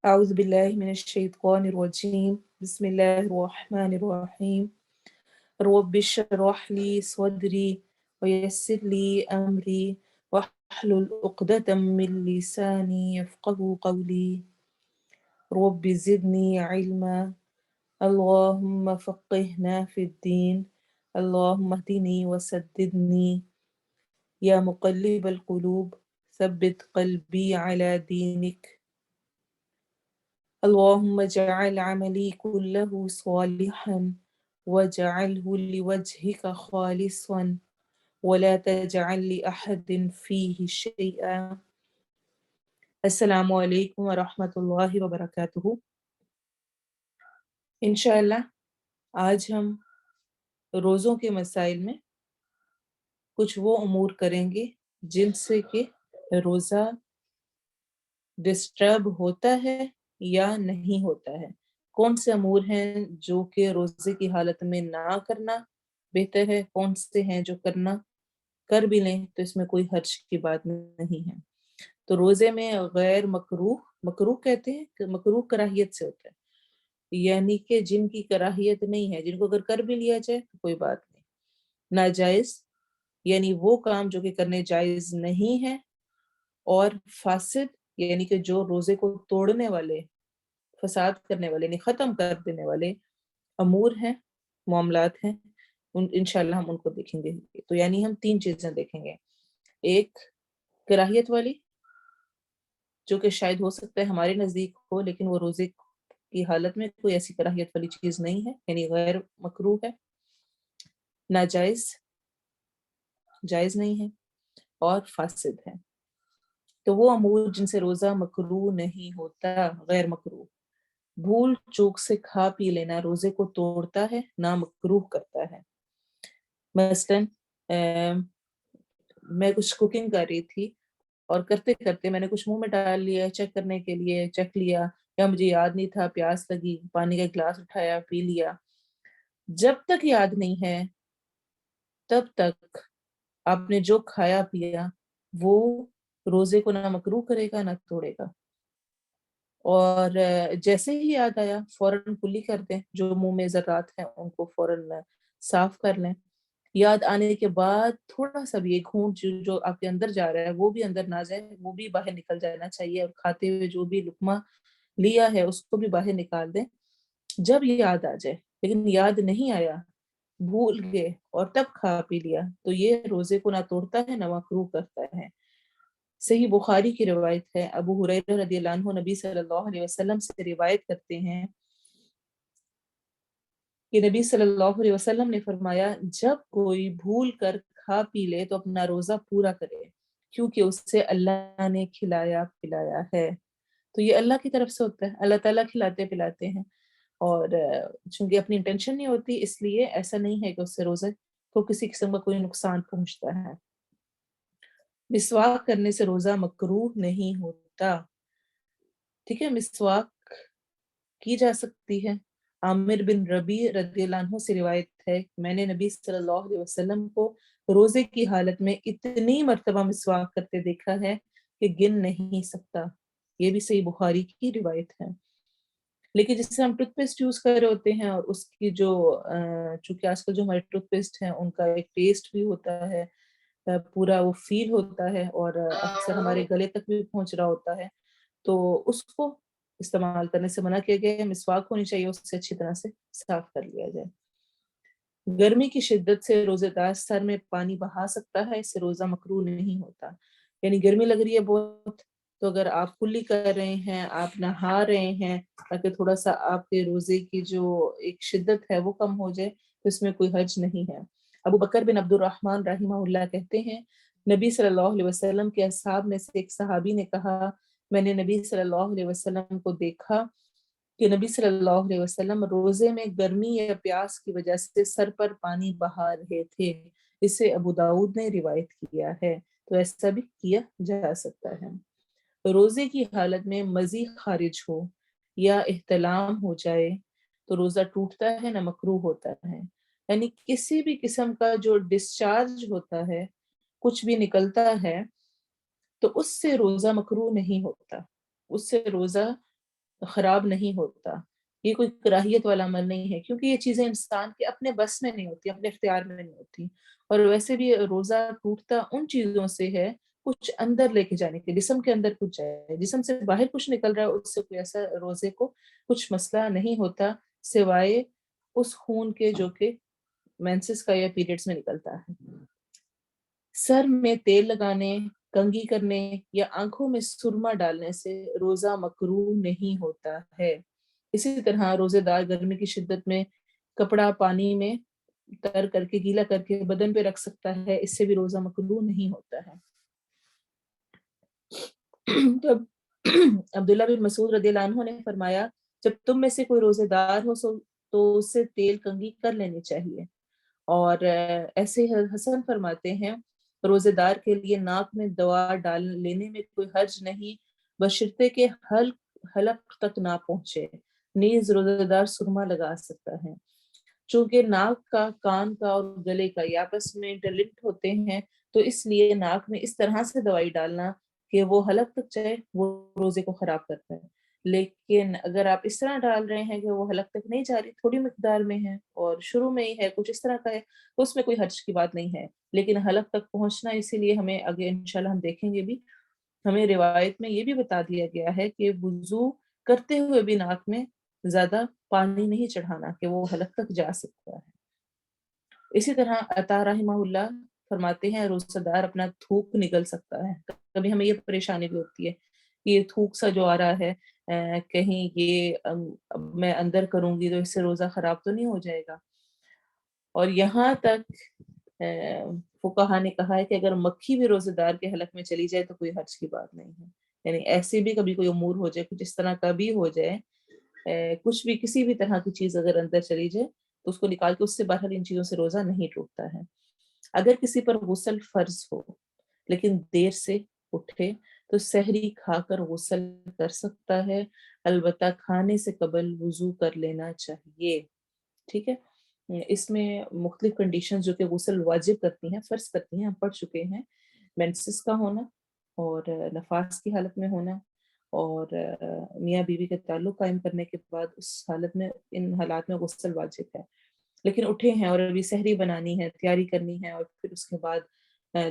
أعوذ بالله من الشيطان الرجيم بسم الله الرحمن الرحيم رب اشرح لي صدري ويسر لي أمري واحلل عقدة من لساني يفقه قولي رب زدني علما اللهم فقهنا في الدين اللهم اهدني وسددني يا مقلب القلوب ثبت قلبي على دينك اللهم اجعل عملي كله صالحا واجعله لوجهك خالصا ولا تجعل لأحد فيه شيئا السلام علیکم ورحمۃ اللہ وبرکاتہ۔ انشاءاللہ آج ہم روزوں کے مسائل میں کچھ وہ امور کریں گے جن سے کہ روزہ ڈسٹرب ہوتا ہے یا نہیں ہوتا ہے، کون سے امور ہیں جو کہ روزے کی حالت میں نہ کرنا بہتر ہے، کون سے ہیں جو کرنا کر بھی لیں تو اس میں کوئی حرج کی بات نہیں ہے۔ تو روزے میں غیر مکروہ، مکروہ کہتے ہیں کہ مکروہ کراہیت سے ہوتا ہے، یعنی کہ جن کی کراہیت نہیں ہے، جن کو اگر کر بھی لیا جائے تو کوئی بات نہیں۔ ناجائز یعنی وہ کام جو کہ کرنے جائز نہیں ہے، اور فاسد یعنی کہ جو روزے کو توڑنے والے، فساد کرنے والے یعنی ختم کر دینے والے امور ہیں، معاملات ہیں، انشاءاللہ ہم ان کو دیکھیں گے۔ تو یعنی ہم تین چیزیں دیکھیں گے، ایک کراہیت والی جو کہ شاید ہو سکتا ہے ہمارے نزدیک ہو لیکن وہ روزے کی حالت میں کوئی ایسی کراہیت والی چیز نہیں ہے، یعنی غیر مکروہ ہے، ناجائز، جائز نہیں ہے، اور فاسد ہے۔ تو وہ امور جن سے روزہ مکروہ نہیں ہوتا، غیر مکروہ، بھول چوک سے کھا پی لینا روزے کو توڑتا ہے، نہ مکروہ کرتا ہے۔ مثلاً میں کچھ کوکنگ کر رہی تھی اور کرتے کرتے میں نے کچھ منہ میں ڈال لیا چیک کرنے کے لیے، چیک لیا، یا مجھے یاد نہیں تھا، پیاس لگی، پانی کا گلاس اٹھایا، پی لیا۔ جب تک یاد نہیں ہے تب تک آپ نے جو کھایا پیا وہ روزے کو نہ مکروہ کرے گا نہ توڑے گا، اور جیسے ہی یاد آیا فوراً کلی کر دیں، جو منہ میں ذرات ہیں ان کو فوراً صاف کر لیں۔ یاد آنے کے بعد تھوڑا سا بھی ایک گھونٹ جو آپ کے اندر جا رہا ہے وہ بھی اندر نہ جائے، وہ بھی باہر نکل جانا چاہیے، اور کھاتے ہوئے جو بھی لقمہ لیا ہے اس کو بھی باہر نکال دیں جب یہ یاد آ جائے۔ لیکن یاد نہیں آیا، بھول گئے اور تب کھا پی لیا تو یہ روزے کو نہ توڑتا ہے نہ مکروہ کرتا ہے۔ صحیح بخاری کی روایت ہے، ابو ہریرہ رضی اللہ عنہ نبی صلی اللہ علیہ وسلم سے روایت کرتے ہیں کہ نبی صلی اللہ علیہ وسلم نے فرمایا، جب کوئی بھول کر کھا پی لے تو اپنا روزہ پورا کرے، کیونکہ اس سے اللہ نے کھلایا پلایا ہے۔ تو یہ اللہ کی طرف سے ہوتا ہے، اللہ تعالیٰ کھلاتے پلاتے ہیں، اور چونکہ اپنی انٹینشن نہیں ہوتی اس لیے ایسا نہیں ہے کہ اس سے روزے کو کسی قسم کا کوئی نقصان پہنچتا ہے۔ مسواک کرنے سے روزہ مکروہ نہیں ہوتا، ٹھیک ہے، مسواک کی جا سکتی ہے۔ عامر بن ربیع رضی اللہ عنہ سے روایت ہے، میں نے نبی صلی اللہ علیہ وسلم کو روزے کی حالت میں اتنی مرتبہ مسواک کرتے دیکھا ہے کہ گن نہیں سکتا۔ یہ بھی صحیح بخاری کی روایت ہے۔ لیکن جس سے ہم ٹوتھ پیسٹ یوز کر رہے ہوتے ہیں، اور اس کی جو چونکہ آج کل جو ہمارے ٹوتھ پیسٹ ہیں ان کا ایک ٹیسٹ بھی ہوتا ہے، پورا وہ فیل ہوتا ہے، اور اکثر ہمارے گلے تک بھی پہنچ رہا ہوتا ہے، تو اس کو استعمال کرنے سے منع کیا گیا ہے۔ مسواک ہونی چاہیے، اس سے اچھی طرح سے صاف کر لیا جائے۔ گرمی کی شدت سے روزے دار سر میں پانی بہا سکتا ہے، اس سے روزہ مکروہ نہیں ہوتا۔ یعنی گرمی لگ رہی ہے بہت، تو اگر آپ کلی کر رہے ہیں، آپ نہا رہے ہیں تاکہ تھوڑا سا آپ کے روزے کی جو ایک شدت ہے وہ کم ہو جائے، تو اس میں کوئی حرج نہیں ہے۔ ابو بکر بن عبد الرحمن رحمہ اللہ کہتے ہیں، نبی صلی اللہ علیہ وسلم کے اصحاب میں سے ایک صحابی نے کہا، میں نے نبی صلی اللہ علیہ وسلم کو دیکھا کہ نبی صلی اللہ علیہ وسلم روزے میں گرمی یا پیاس کی وجہ سے سر پر پانی بہا رہے تھے۔ اسے ابو داؤد نے روایت کیا ہے، تو ایسا بھی کیا جا سکتا ہے۔ روزے کی حالت میں مزی خارج ہو یا احتلام ہو جائے تو روزہ ٹوٹتا ہے نہ مکروہ ہوتا ہے۔ یعنی کسی بھی قسم کا جو ڈسچارج ہوتا ہے، کچھ بھی نکلتا ہے، تو اس سے روزہ مکروہ نہیں ہوتا، اس سے روزہ خراب نہیں ہوتا. یہ کوئی کراہیت والا عمل نہیں ہے، کیونکہ یہ چیزیں انسان کے اپنے بس میں نہیں ہوتی، اپنے اختیار میں نہیں ہوتی. اور ویسے بھی روزہ ٹوٹتا ان چیزوں سے ہے کچھ اندر لے کے جانے کے، جسم کے اندر کچھ جائے، جسم سے باہر کچھ نکل رہا ہے، اس سے کوئی ایسا روزے کو کچھ مسئلہ نہیں ہوتا سوائے اس خون کے جو کہ مینسس کا یا پیریڈز میں نکلتا ہے. سر میں تیل لگانے، کنگھی کرنے یا آنکھوں میں سرما ڈالنے سے روزہ مکروہ نہیں ہوتا ہے. اسی طرح روزے دار گرمی کی شدت میں کپڑا پانی میں تر کر کے گیلا کر کے بدن پہ رکھ سکتا ہے، اس سے بھی روزہ مکروہ نہیں ہوتا ہے. تو عبداللہ بن مسعود رضی اللہ عنہ نے فرمایا جب تم میں سے کوئی روزے دار ہو تو اس سے تیل کنگھی کر لینی چاہیے. اور ایسے حسن فرماتے ہیں روزے دار کے لیے ناک میں دوا ڈال لینے میں کوئی حرج نہیں بشرطے کہ حلق تک نہ پہنچے. نیز روزے دار سرما لگا سکتا ہے. چونکہ ناک کا، کان کا اور گلے کا یہ آپس میں انٹرلنکڈ ہوتے ہیں، تو اس لیے ناک میں اس طرح سے دوائی ڈالنا کہ وہ حلق تک جائے وہ روزے کو خراب کرتا ہے. لیکن اگر آپ اس طرح ڈال رہے ہیں کہ وہ حلق تک نہیں جا رہی، تھوڑی مقدار میں ہے اور شروع میں ہی ہے، کچھ اس طرح کا ہے، تو اس میں کوئی حرج کی بات نہیں ہے. لیکن حلق تک پہنچنا، اسی لیے ہمیں آگے انشاءاللہ ہم دیکھیں گے بھی، ہمیں روایت میں یہ بھی بتا دیا گیا ہے کہ وضو کرتے ہوئے بھی ناک میں زیادہ پانی نہیں چڑھانا کہ وہ حلق تک جا سکتا ہے. اسی طرح عطا رحمہ اللہ فرماتے ہیں روزہ دار اپنا تھوک نگل سکتا ہے. کبھی ہمیں یہ پریشانی بھی ہوتی ہے کہ یہ تھوک سا جو آ رہا ہے کہیں یہ میں اندر کروں گی تو اس سے روزہ خراب تو نہیں ہو جائے گا. اور یہاں تک فقہا نے کہا ہے کہ اگر مکھی بھی روزے دار کے حلق میں چلی جائے تو کوئی حرج کی بات نہیں ہے. یعنی ایسے بھی کبھی کوئی امور ہو جائے، کچھ اس طرح کا بھی ہو جائے، کچھ بھی کسی بھی طرح کی چیز اگر اندر چلی جائے تو اس کو نکال کے اس سے باہر ان چیزوں سے روزہ نہیں ٹوٹتا ہے. اگر کسی پر غسل فرض ہو لیکن دیر سے اٹھے تو سحری کھا کر غسل کر سکتا ہے، البتہ کھانے سے قبل وضو کر لینا چاہیے. ٹھیک ہے، اس میں مختلف کنڈیشن جو کہ غسل واجب کرتی ہیں، فرض کرتی ہیں، ہم پڑھ چکے ہیں. مینسس کا ہونا اور نفاس کی حالت میں ہونا اور میاں بیوی کے تعلق قائم کرنے کے بعد اس حالت میں، ان حالات میں غسل واجب ہے. لیکن اٹھے ہیں اور ابھی سحری بنانی ہے، تیاری کرنی ہے اور پھر اس کے بعد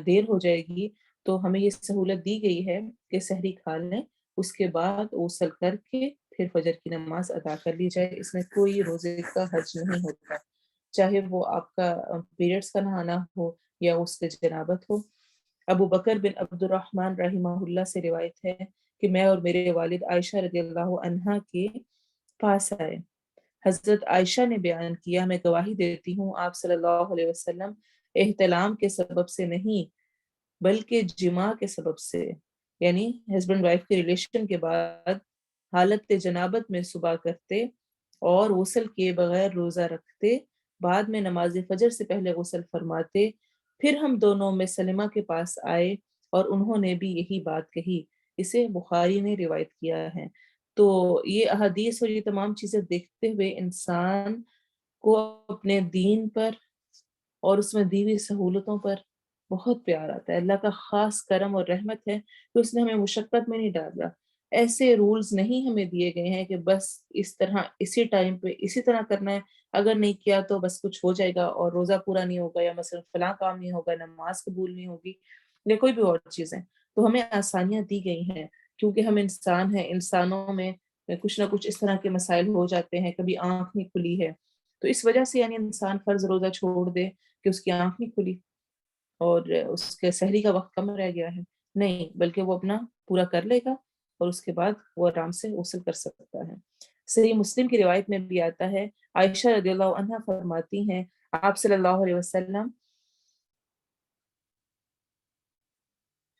دیر ہو جائے گی، تو ہمیں یہ سہولت دی گئی ہے کہ سحری کھا لیں، اس کے بعد غسل کر کے پھر فجر کی نماز ادا کر لی جائے. اس میں کوئی روزے کا حرج نہیں ہوتا، چاہے وہ آپ کا پیریڈز کا نہ آنا ہو یا اس سے جنابت ہو. ابو بکر بن عبد الرحمن رحمہ اللہ سے روایت ہے کہ میں اور میرے والد عائشہ رضی اللہ عنہا کے پاس آئے. حضرت عائشہ نے بیان کیا میں گواہی دیتی ہوں آپ صلی اللہ علیہ وسلم احتلام کے سبب سے نہیں بلکہ جماع کے سبب سے، یعنی ہسبینڈ وائف کے ریلیشن کے بعد حالت جنابت میں صبح کرتے اور غسل کیے بغیر روزہ رکھتے، بعد میں نماز فجر سے پہلے غسل فرماتے. پھر ہم دونوں میں سلمہ کے پاس آئے اور انہوں نے بھی یہی بات کہی. اسے بخاری نے روایت کیا ہے. تو یہ احادیث اور یہ تمام چیزیں دیکھتے ہوئے انسان کو اپنے دین پر اور اس میں دی ہوئی سہولتوں پر بہت پیار آتا ہے. اللہ کا خاص کرم اور رحمت ہے کہ اس نے ہمیں مشقت میں نہیں ڈالا. ایسے رولز نہیں ہمیں دیے گئے ہیں کہ بس اس طرح اسی ٹائم پہ اسی طرح کرنا ہے، اگر نہیں کیا تو بس کچھ ہو جائے گا اور روزہ پورا نہیں ہوگا، یا مثلا فلاں کام نہیں ہوگا، نماز قبول نہیں ہوگی یا کوئی بھی اور چیزیں. تو ہمیں آسانیاں دی گئی ہیں کیونکہ ہم انسان ہیں، انسانوں میں کچھ نہ کچھ اس طرح کے مسائل ہو جاتے ہیں. کبھی آنکھ نہیں کھلی ہے تو اس وجہ سے یعنی انسان فرض روزہ چھوڑ دے کہ اس کی آنکھ نہیں کھلی اور اس کے سحری کا وقت کم رہ گیا ہے، نہیں، بلکہ وہ اپنا پورا کر لے گا اور اس کے بعد وہ آرام سے غسل کر سکتا ہے. صحیح مسلم کی روایت میں بھی آتا ہے، عائشہ رضی اللہ عنہا فرماتی ہیں آپ صلی اللہ علیہ وسلم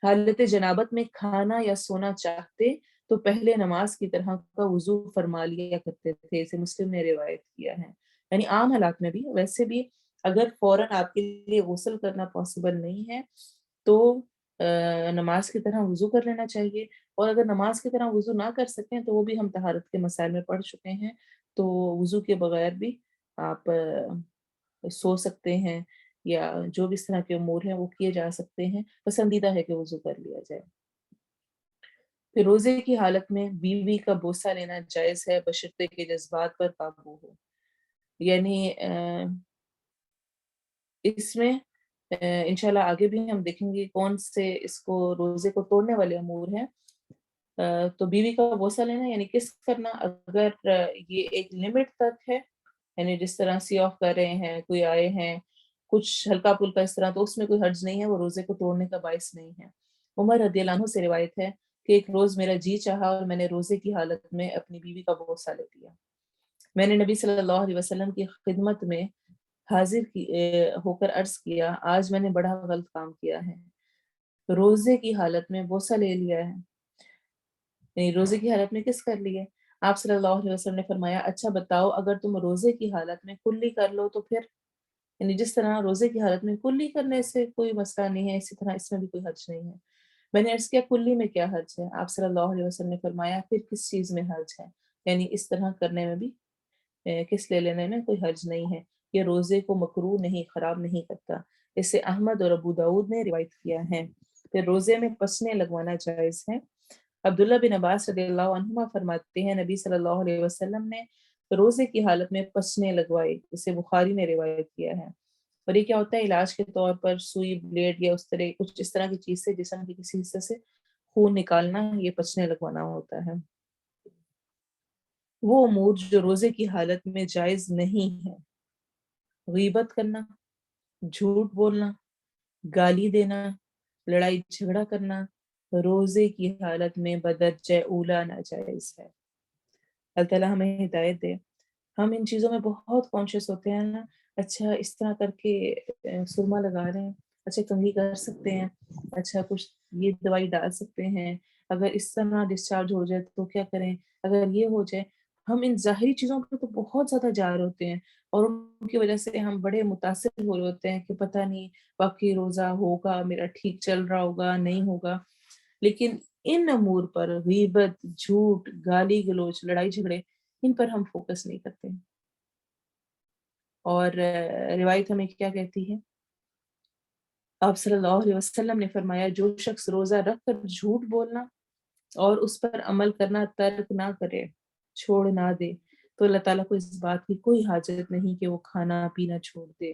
حالت جنابت میں کھانا یا سونا چاہتے تو پہلے نماز کی طرح کا وضو فرما لیا کرتے تھے. اسے مسلم نے روایت کیا ہے. یعنی عام حالات میں بھی، ویسے بھی اگر فوراً آپ کے لیے غسل کرنا پاسبل نہیں ہے تو نماز کی طرح وضو کر لینا چاہیے. اور اگر نماز کی طرح وضو نہ کر سکیں تو وہ بھی ہم طہارت کے مسائل میں پڑھ چکے ہیں، تو وضو کے بغیر بھی آپ سو سکتے ہیں یا جو بھی اس طرح کے امور ہیں وہ کیے جا سکتے ہیں. پسندیدہ ہے کہ وضو کر لیا جائے. پھر روزے کی حالت میں بیوی کا بوسہ لینا جائز ہے بشرطے کے جذبات پر قابو ہو. یعنی اس میں انشاءاللہ آگے بھی ہم دیکھیں گے کون سے اس کو روزے کو توڑنے والے امور ہیں. تو بیوی کا بوسہ لینا یعنی کس کرنا، اگر یہ ایک لمٹ تک ہے، یعنی جس طرح سی آف کر رہے ہیں، کوئی آئے ہیں کچھ ہلکا پھلکا اس طرح، تو اس میں کوئی حرج نہیں ہے، وہ روزے کو توڑنے کا باعث نہیں ہے. عمر رضی اللہ عنہ سے روایت ہے کہ ایک روز میرا جی چاہا اور میں نے روزے کی حالت میں اپنی بیوی کا بوسہ لے لیا. میں نے نبی صلی اللہ علیہ وسلم کی خدمت میں حاضر ہو کر عرض کیا، آج میں نے بڑا غلط کام کیا ہے، روزے کی حالت میں بوسہ لے لیا ہے. یعنی روزے کی حالت میں کس کر لیے؟ آپ صلی اللہ علیہ وسلم نے فرمایا، اچھا بتاؤ اگر تم روزے کی حالت میں کلی کر لو تو پھر؟ یعنی جس طرح روزے کی حالت میں کلی کرنے سے کوئی مسئلہ نہیں ہے، اسی طرح اس میں بھی کوئی حرج نہیں ہے. میں نے عرض کیا کلی میں کیا حرج ہے؟ آپ صلی اللہ علیہ وسلم نے فرمایا، پھر کس چیز میں حرج ہے؟ یعنی اس طرح کرنے میں بھی کس لے لینے میں کوئی حرج نہیں ہے، یہ روزے کو مکروہ نہیں، خراب نہیں کرتا. اسے احمد اور ابو داؤد نے روایت کیا ہے. پھر روزے میں پسنے لگوانا جائز ہے. عبداللہ بن عباس رضی اللہ عنہما فرماتے ہیں نبی صلی اللہ علیہ وسلم نے روزے کی حالت میں پسنے لگوائے، اسے بخاری نے روایت کیا ہے. اور یہ کیا ہوتا ہے؟ علاج کے طور پر سوئی، بلیڈ یا اس طرح کچھ اس طرح کی چیز سے جسم کے کسی حصے سے خون نکالنا، یہ پسنے لگوانا ہوتا ہے. وہ امور جو روزے کی حالت میں جائز نہیں ہے، غیبت کرنا، جھوٹ بولنا، گالی دینا، لڑائی جھگڑا کرنا، روزے کی حالت میں بدرجہ اولا ناجائز ہے. اللہ تعالیٰ ہمیں ہدایت دے. ہم ان چیزوں میں بہت کانشیس ہوتے ہیں نا، اچھا اس طرح کر کے سرما لگا رہے ہیں، اچھا کنگھی کر سکتے ہیں، اچھا کچھ یہ دوائی ڈال سکتے ہیں، اگر اس طرح ڈسچارج ہو جائے تو کیا کریں، اگر یہ ہو جائے. ہم ان ظاہری چیزوں پہ تو بہت زیادہ جا رہے ہوتے ہیں، اور ان کی وجہ سے ہم بڑے متاثر ہو رہے ہوتے ہیں کہ پتہ نہیں واقعی روزہ ہوگا، میرا ٹھیک چل رہا ہوگا نہیں ہوگا. لیکن ان امور پر، غیبت، جھوٹ، گالی گلوچ، لڑائی جھگڑے، ان پر ہم فوکس نہیں کرتے. اور روایت ہمیں کیا کہتی ہے؟ آپ صلی اللہ علیہ وسلم نے فرمایا، جو شخص روزہ رکھ کر جھوٹ بولنا اور اس پر عمل کرنا ترک نہ کرے، چھوڑ نہ دے، تو اللہ تعالیٰ کو اس بات کی کوئی حاجت نہیں کہ وہ کھانا پینا چھوڑ دے.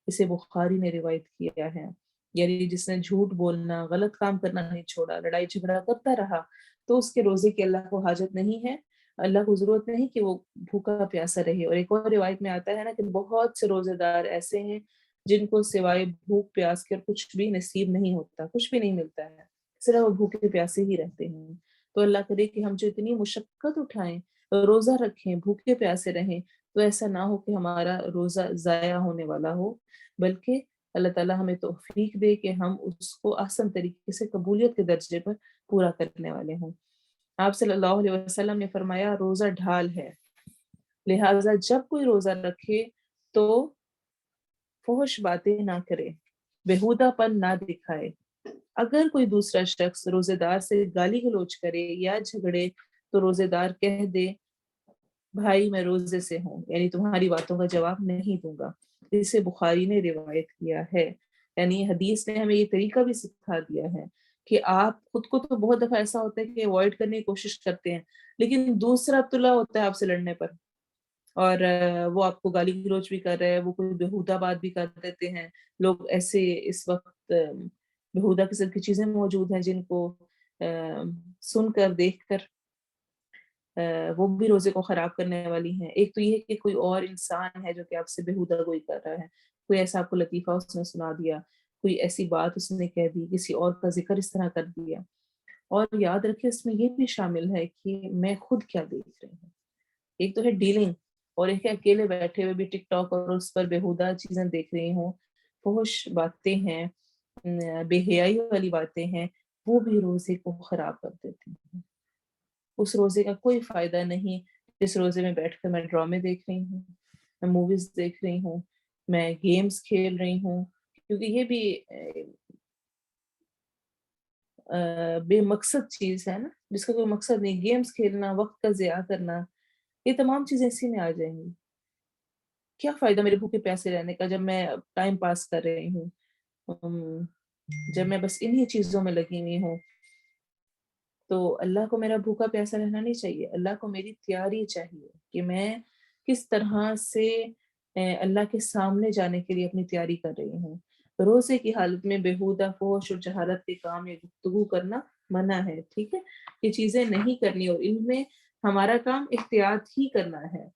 اسے بخاری نے روایت کیا ہے. یعنی جس نے جھوٹ بولنا، غلط کام کرنا نہیں چھوڑا، لڑائی جھگڑا کرتا رہا، تو اس کے روزے کی اللہ کو حاجت نہیں ہے، اللہ کو ضرورت نہیں کہ وہ بھوکا پیاسا رہے. اور ایک اور روایت میں آتا ہے نا کہ بہت سے روزے دار ایسے ہیں جن کو سوائے بھوک پیاس کے کچھ بھی نصیب نہیں ہوتا، کچھ بھی نہیں ملتا ہے، صرف وہ بھوکے پیاسے ہی رہتے ہیں. تو اللہ کرے کہ ہم جو اتنی مشقت اٹھائیں، روزہ رکھیں، بھوکے پیاسے رہیں، تو ایسا نہ ہو کہ ہمارا روزہ ضائع ہونے والا ہو، بلکہ اللہ تعالیٰ ہمیں توفیق دے کہ ہم اس کو احسن طریقے سے قبولیت کے درجے پر پورا کرنے والے ہوں. آپ صلی اللہ علیہ وسلم نے فرمایا، روزہ ڈھال ہے، لہٰذا جب کوئی روزہ رکھے تو فحش باتیں نہ کرے، بےہودہ پن نہ دکھائے. اگر کوئی دوسرا شخص روزے دار سے گالی گلوچ کرے یا جھگڑے تو روزے دار کہہ دے، بھائی میں روزے سے ہوں، یعنی تمہاری باتوں کا جواب نہیں دوں گا. اسے بخاری نے روایت کیا ہے. یعنی حدیث نے ہمیں یہ طریقہ بھی سکھا دیا ہے کہ آپ خود کو تو بہت دفعہ ایسا ہوتا ہے کہ اوائڈ کرنے کی کوشش کرتے ہیں، لیکن دوسرا ابتلا ہوتا ہے آپ سے لڑنے پر، اور وہ آپ کو گالی گلوچ بھی کر رہے ہیں، وہ کوئی بےہودہ بات بھی کر دیتے ہیں. لوگ ایسے اس وقت بےہودہ قسم کی چیزیں موجود ہیں جن کو سن کر، دیکھ کر وہ بھی روزے کو خراب کرنے والی ہیں. ایک تو یہ ہے کہ کوئی اور انسان ہے جو کہ آپ سے بےہودہ گوئی کر رہا ہے، کوئی ایسا آپ کو لطیفہ اس نے سنا دیا، کوئی ایسی بات اس نے کہہ دی، کسی اور کا ذکر اس طرح کر دیا. اور یاد رکھیں اس میں یہ بھی شامل ہے کہ میں خود کیا دیکھ رہی ہوں. ایک تو ہے ڈیلنگ، اور ایک ہے اکیلے بیٹھے ہوئے بھی ٹک ٹاک اور اس پر بےہودہ چیزیں دیکھ رہی ہوں، فحش باتیں ہیں، بے حیائی والی باتیں ہیں، وہ بھی روزے کو خراب کر دیتی ہیں. اس روزے کا کوئی فائدہ نہیں جس روزے میں بیٹھ کر میں ڈرامے دیکھ رہی ہوں، میں موویز دیکھ رہی ہوں، میں گیمز کھیل رہی ہوں، کیونکہ یہ بھی بے مقصد چیز ہے نا، جس کا کوئی مقصد نہیں. گیمز کھیلنا، وقت کا ضیاع کرنا، یہ تمام چیزیں اسی میں آ جائیں گی. کیا فائدہ میرے بھوکے پیاسے رہنے کا جب میں ٹائم پاس کر رہی ہوں، جب میں بس انہی چیزوں میں لگی ہوئی ہوں. تو اللہ کو میرا بھوکا پیاسا رہنا نہیں چاہیے، اللہ کو میری تیاری چاہیے کہ میں کس طرح سے اللہ کے سامنے جانے کے لیے اپنی تیاری کر رہی ہوں۔ روزے کی حالت میں بیہودہ فحش اور جہالت کے کام یا گفتگو کرنا منع ہے، ٹھیک ہے، یہ چیزیں نہیں کرنی، اور ان میں ہمارا کام احتیاط ہی کرنا ہے۔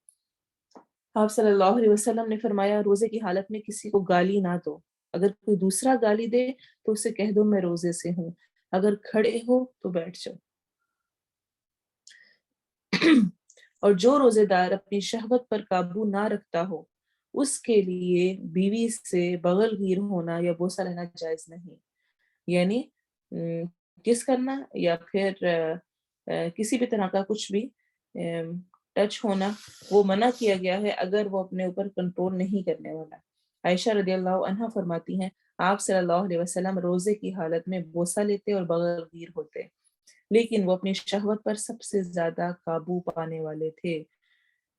آپ صلی اللہ علیہ وسلم نے فرمایا روزے کی حالت میں کسی کو گالی نہ دو، اگر کوئی دوسرا گالی دے تو اسے کہہ دو میں روزے سے ہوں، اگر کھڑے ہو تو بیٹھ جاؤ۔ اور جو روزے دار اپنی شہوت پر قابو نہ رکھتا ہو اس کے لیے بیوی سے بغل گیر ہونا یا بوسہ لینا جائز نہیں، یعنی کس کرنا یا پھر کسی بھی طرح کا کچھ بھی ٹچ ہونا وہ منع کیا گیا ہے اگر وہ اپنے اوپر کنٹرول نہیں کرنے والا۔ عائشہ رضی اللہ عنہا فرماتی ہیں آپ صلی اللہ علیہ وسلم روزے کی حالت میں بوسہ لیتے اور بغل گیر ہوتے، لیکن وہ اپنی شہوت پر سب سے زیادہ قابو پانے والے تھے۔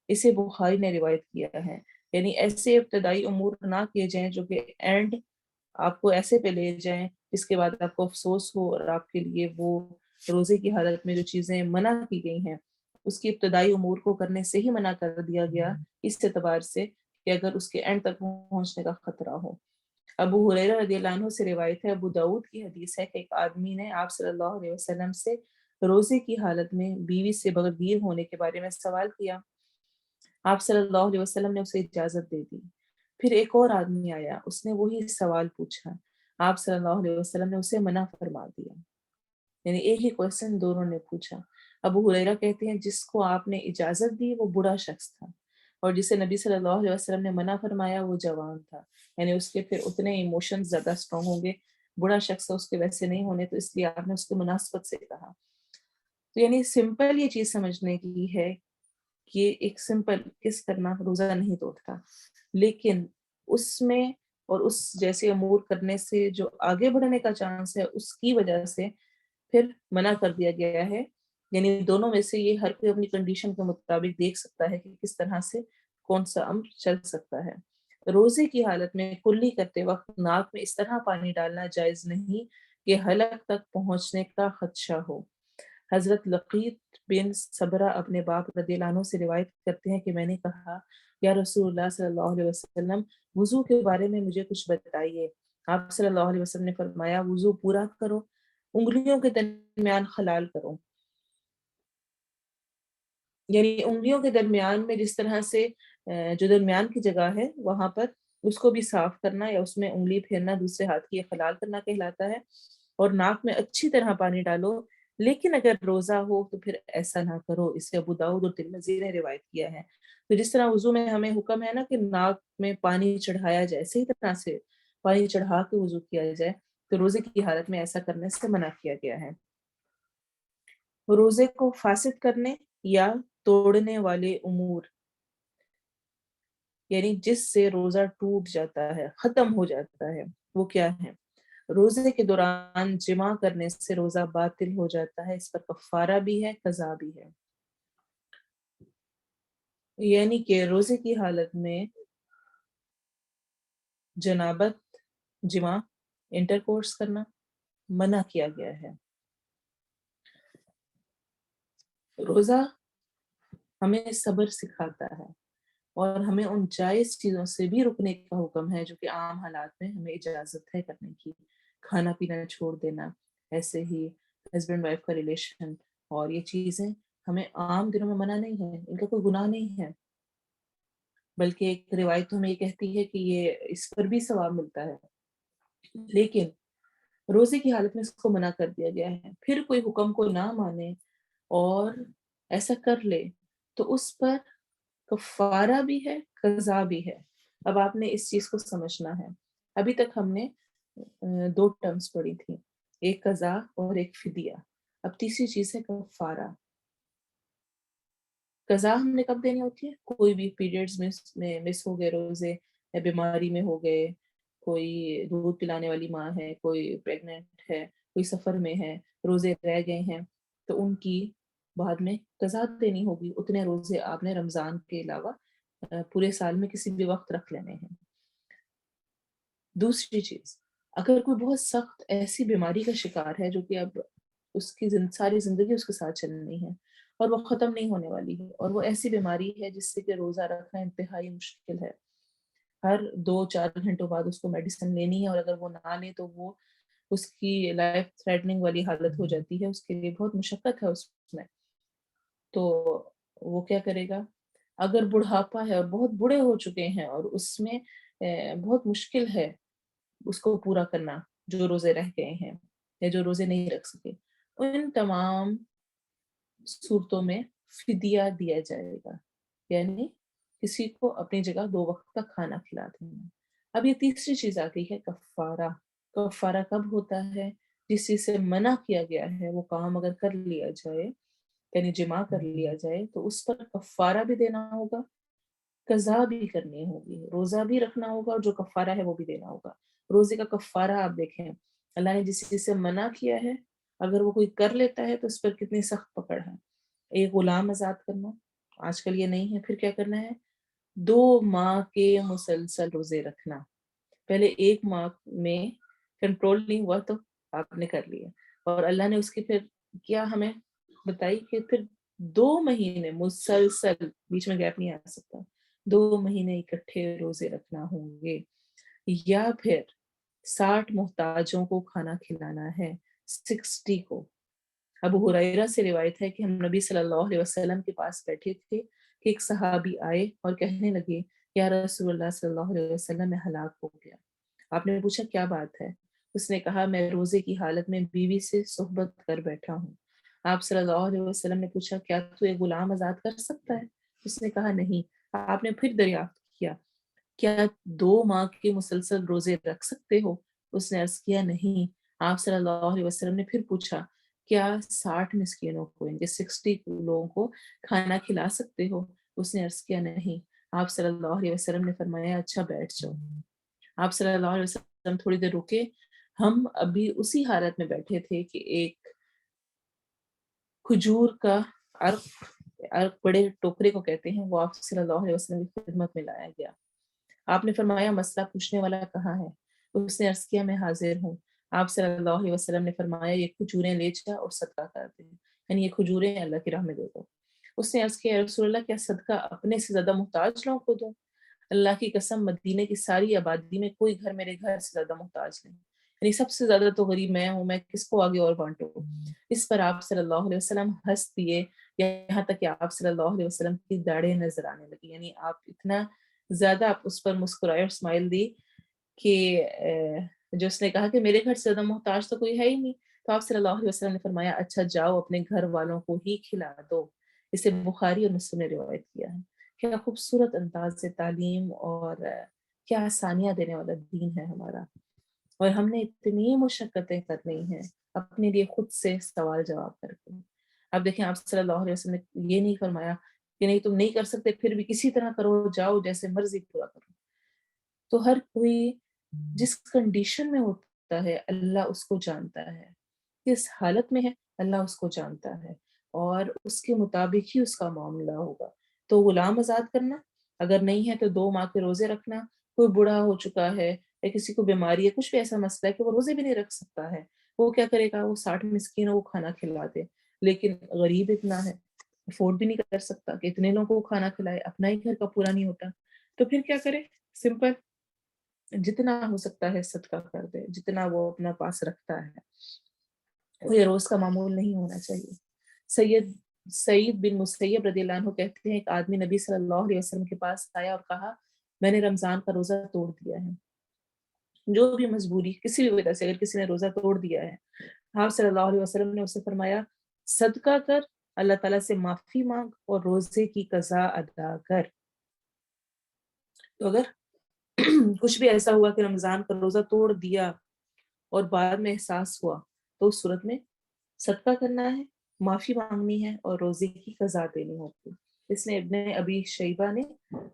اسے بخاری نے روایت کیا ہے، یعنی ایسے ابتدائی امور نہ کیے جائیں جو کہ اینڈ آپ کو ایسے پہ لے جائیں جس کے بعد آپ کو افسوس ہو، اور آپ کے لیے وہ روزے کی حالت میں جو چیزیں منع کی گئی ہیں اس کی ابتدائی امور کو کرنے سے ہی منع کر دیا گیا، اس اعتبار سے کہ اگر اس کے اینڈ تک پہنچنے کا خطرہ ہو۔ ابو ہریرہ رضی اللہ عنہ سے روایت ہے، ابو داؤد کی حدیث ہے کہ ایک آدمی نے آپ صلی اللہ علیہ وسلم سے روزے کی حالت میں بیوی سے بغیر ہونے کے بارے میں سوال کیا، آپ صلی اللہ علیہ وسلم نے اسے اجازت دے دی۔ پھر ایک اور آدمی آیا، اس نے وہی سوال پوچھا، آپ صلی اللہ علیہ وسلم نے اسے منع فرما دیا، یعنی ایک ہی کوشچن دونوں نے پوچھا۔ ابو ہریرہ کہتے ہیں جس کو آپ نے اجازت دی وہ برا شخص تھا، اور جسے نبی صلی اللہ علیہ وسلم نے منع فرمایا وہ جوان تھا، یعنی اس کے پھر اتنے ایموشن زیادہ اسٹرانگ ہوں گے، برا شخص اس کے ویسے نہیں ہونے، تو اس لیے آپ نے اس کو مناسبت سے کہا۔ تو یعنی سمپل یہ چیز سمجھنے کی ہے کہ ایک سمپل کس کرنا روزہ نہیں توڑتا، لیکن اس میں اور اس جیسے امور کرنے سے جو آگے بڑھنے کا چانس ہے اس کی وجہ سے پھر منع کر دیا گیا ہے، یعنی دونوں میں سے یہ ہر کوئی اپنی کنڈیشن کے مطابق دیکھ سکتا ہے کہ کس طرح سے کون سا امر چل سکتا ہے۔ روزے کی حالت میں کلی کرتے وقت ناک میں اس طرح پانی ڈالنا جائز نہیں کہ حلق تک پہنچنے کا خدشہ ہو۔ حضرت لقیط بن صبرہ اپنے باپ رضی اللہ عنہ سے روایت کرتے ہیں کہ میں نے کہا یا رسول اللہ صلی اللہ علیہ وسلم وضو کے بارے میں مجھے کچھ بتائیے۔ آپ صلی اللہ علیہ وسلم نے فرمایا وضو پورا کرو، انگلیوں کے درمیان خلال کرو، یعنی انگلیوں کے درمیان میں جس طرح سے جو درمیان کی جگہ ہے وہاں پر اس کو بھی صاف کرنا یا اس میں انگلی پھیرنا دوسرے ہاتھ کی خلال کرنا کہلاتا ہے، اور ناک میں اچھی طرح پانی ڈالو، لیکن اگر روزہ ہو تو پھر ایسا نہ کرو، اسے ابو داؤد اور ترمذی نے روایت کیا ہے۔ تو جس طرح وضو میں ہمیں حکم ہے نا کہ ناک میں پانی چڑھایا جائے، صحیح طرح سے پانی چڑھا کے وضو کیا جائے، تو روزے کی حالت میں ایسا کرنے سے منع کیا گیا ہے۔ روزے کو فاسد کرنے یا توڑنے والے امور، یعنی جس سے روزہ ٹوٹ جاتا ہے، ختم ہو جاتا ہے، وہ کیا ہے؟ روزے کے دوران جماع کرنے سے روزہ باطل ہو جاتا ہے، اس پر کفارہ بھی ہے، قضا بھی ہے۔ یعنی کہ روزے کی حالت میں جنابت، جماع، انٹرکورس کرنا منع کیا گیا ہے۔ روزہ ہمیں صبر سکھاتا ہے اور ہمیں ان جائز چیزوں سے بھی رکنے کا حکم ہے جو کہ عام حالات میں ہمیں اجازت ہے کرنے کی، کھانا پینا چھوڑ دینا، ایسے ہی ہسبینڈ وائف کا ریلیشن، اور یہ چیزیں ہمیں عام دنوں میں منع نہیں ہے، ان کا کوئی گناہ نہیں ہے، بلکہ ایک روایت ہمیں یہ کہتی ہے کہ یہ اس پر بھی ثواب ملتا ہے، لیکن روزے کی حالت میں اس کو منع کر دیا گیا ہے۔ پھر کوئی حکم کو نہ مانے اور ایسا کر لے تو اس پر کفارہ بھی ہے، قضا بھی ہے۔ اب آپ نے اس چیز کو سمجھنا ہے۔ ابھی تک ہم نے دو ٹرمز پڑھی تھی، ایک قضا اور ایک فدیہ، اب تیسری چیز ہے کفارہ۔ قضا ہم نے کب دینی ہوتی ہے؟ کوئی بھی پیریڈز میں مس ہو گئے روزے، یا بیماری میں ہو گئے، کوئی دودھ پلانے والی ماں ہے، کوئی پریگننٹ ہے، کوئی سفر میں ہے، روزے رہ گئے ہیں، تو ان کی بعد میں قضا دینی ہوگی، اتنے روزے آپ نے رمضان کے علاوہ پورے سال میں کسی بھی وقت رکھ لینے ہیں۔ دوسری چیز، اگر کوئی بہت سخت ایسی بیماری کا شکار ہے جو کہ اب اس کی ساری زندگی اس کے ساتھ چلنی ہے اور وہ ختم نہیں ہونے والی ہے، اور وہ ایسی بیماری ہے جس سے کہ روزہ رکھنا انتہائی مشکل ہے. ہر 2-4 گھنٹوں بعد اس کو میڈیسن لینی ہے، اور اگر وہ نہ لے تو وہ اس کی لائف تھریٹننگ والی حالت ہو جاتی ہے، اس کے لیے بہت مشقت ہے اس میں. تو وہ کیا کرے گا؟ اگر بڑھاپا ہے اور بہت بوڑھے ہو چکے ہیں اور اس میں بہت مشکل ہے اس کو پورا کرنا، جو روزے رہ گئے ہیں یا جو روزے نہیں رکھ سکے، ان تمام صورتوں میں فدیہ دیا جائے گا، یعنی کسی کو اپنی جگہ 2 وقت کا کھانا کھلا دینا. اب یہ تیسری چیز آتی ہے کفارہ. کفارہ کب ہوتا ہے؟ جس چیز سے منع کیا گیا ہے وہ کام اگر کر لیا جائے، یعنی جمع کر لیا جائے، تو اس پر کفارہ بھی دینا ہوگا، قضا بھی کرنی ہوگی، روزہ بھی رکھنا ہوگا، اور جو کفارہ ہے وہ بھی دینا ہوگا. روزے کا کفارہ آپ دیکھیں، اللہ نے جس چیز سے منع کیا ہے اگر وہ کوئی کر لیتا ہے تو اس پر کتنی سخت پکڑ ہے. ایک غلام آزاد کرنا، آج کل یہ نہیں ہے. پھر کیا کرنا ہے؟ 2 ماہ کے مسلسل روزے رکھنا. پہلے 1 ماہ میں کنٹرول نہیں ہوا تو آپ نے کر لیا، اور اللہ نے اس کی پھر کیا ہمیں بتائی کہ پھر 2 مہینے مسلسل، بیچ میں گیپ نہیں آ سکتا، 2 مہینے اکٹھے روزے رکھنا ہوں گے. یا پھر 60 محتاجوں کو کھانا کھلانا ہے، 60 کو. ابو ہریرہ سے روایت ہے کہ ہم نبی صلی اللہ علیہ وسلم کے پاس بیٹھے تھے کہ ایک صحابی آئے اور کہنے لگے یا رسول اللہ صلی اللہ علیہ وسلم میں ہلاک ہو گیا. آپ نے پوچھا کیا بات ہے؟ اس نے کہا میں روزے کی حالت میں بیوی سے صحبت کر بیٹھا ہوں. آپ صلی اللہ علیہ وسلم نے پوچھا کیا تو ایک غلام آزاد کر سکتا ہے؟ اس نے کہا نہیں. آپ نے پھر دریافت کیا کیا 2 ماہ کے مسلسل روزے رکھ سکتے ہو؟ اس نے عرض کیا نہیں. آپ صلی اللہ علیہ وسلم نے پھر پوچھا کیا 60 مسکینوں کو، ان کے 60 لوگوں کو کھانا کھلا سکتے ہو؟ اس نے عرض کیا نہیں. آپ صلی اللہ علیہ وسلم نے فرمایا اچھا بیٹھ جاؤ. آپ صلی اللہ علیہ وسلم تھوڑی دیر رکے. ہم ابھی اسی حالت میں بیٹھے تھے کہ ایک کھجور کا عرق بڑے ٹوکرے کو کہتے ہیں، وہ آپ صلی اللہ علیہ وسلم کی خدمت میں لایا گیا. آپ نے فرمایا مسئلہ پوچھنے والا کہاں ہے؟ اس نے عرض کیا میں حاضر ہوں. آپ صلی اللہ علیہ وسلم نے فرمایا یہ کھجوریں لے جا اور صدقہ کر دے، یعنی یہ کھجوریں اللہ کی راہ میں دے دو. اس نے عرض کیا یا رسول اللہ کیا صدقہ اپنے سے زیادہ محتاج لوگوں کو دوں؟ اللہ کی قسم مدینے کی ساری آبادی میں کوئی گھر میرے گھر سے زیادہ محتاج نہیں، یعنی سب سے زیادہ تو غریب میں ہوں، میں کس کو آگے اور بانٹوں. اس پر آپ صلی اللہ علیہ وسلم ہنس دیے، یہاں تک کہ آپ صلی اللہ علیہ وسلم کی داڑھیں نظر آنے لگی، یعنی آپ اتنا زیادہ آپ اس پر مسکرائے اور اسمائل دی کہ جو اس نے کہا کہ میرے گھر سے زیادہ محتاج تو کوئی ہے ہی نہیں. تو آپ صلی اللہ علیہ وسلم نے فرمایا اچھا جاؤ اپنے گھر والوں کو ہی کھلا دو. اسے بخاری اور مسلم نے روایت کیا ہے. کیا خوبصورت انداز سے تعلیم اور کیا آسانیاں دینے والا دین ہے ہمارا، اور ہم نے اتنی مشقتیں کرنی ہیں اپنے لیے خود سے سوال جواب کر کے. اب دیکھیں آپ صلی اللہ علیہ وسلم نے یہ نہیں فرمایا کہ نہیں تم نہیں کر سکتے پھر بھی کسی طرح کرو، جاؤ جیسے مرضی پورا کرو. تو ہر کوئی جس کنڈیشن میں ہوتا ہے اللہ اس کو جانتا ہے، کس حالت میں ہے اللہ اس کو جانتا ہے، اور اس کے مطابق ہی اس کا معاملہ ہوگا. تو غلام آزاد کرنا اگر نہیں ہے تو 2 ماہ کے روزے رکھنا. کوئی بوڑھا ہو چکا ہے یا کسی کو بیماری ہے، کچھ بھی ایسا مسئلہ ہے کہ وہ روزے بھی نہیں رکھ سکتا ہے، وہ کیا کرے گا؟ وہ 60 مسکینوں کو کھانا کھلا دے. لیکن غریب اتنا ہے افورڈ بھی نہیں کر سکتا کہ اتنے لوگوں کو کھانا کھلائے، اپنا ہی گھر کا پورا نہیں ہوتا. تو پھر کیا کرے؟ سمپل جتنا ہو سکتا ہے صدقہ کر دے، جتنا وہ اپنا پاس رکھتا ہے. یہ روز کا معمول نہیں ہونا چاہیے. سعید بن مسیب رضی اللہ عنہ کہتے ہیں ایک آدمی نبی صلی اللہ علیہ وسلم کے پاس آیا اور کہا میں نے رمضان کا روزہ توڑ دیا ہے. جو بھی مجبوری کسی بھی وجہ سے اگر کسی نے روزہ توڑ دیا ہے، آپ صلی اللہ علیہ وسلم نے اسے فرمایا صدقہ کر، اللہ تعالیٰ سے معافی مانگ اور روزے کی قضا ادا کر. تو اگر کچھ بھی ایسا ہوا کہ رمضان کا روزہ توڑ دیا اور بعد میں احساس ہوا تو اس صورت میں صدقہ کرنا ہے، معافی مانگنی ہے اور روزے کی قضا دینی ہوتی. اس نے ابن ابی شیبہ نے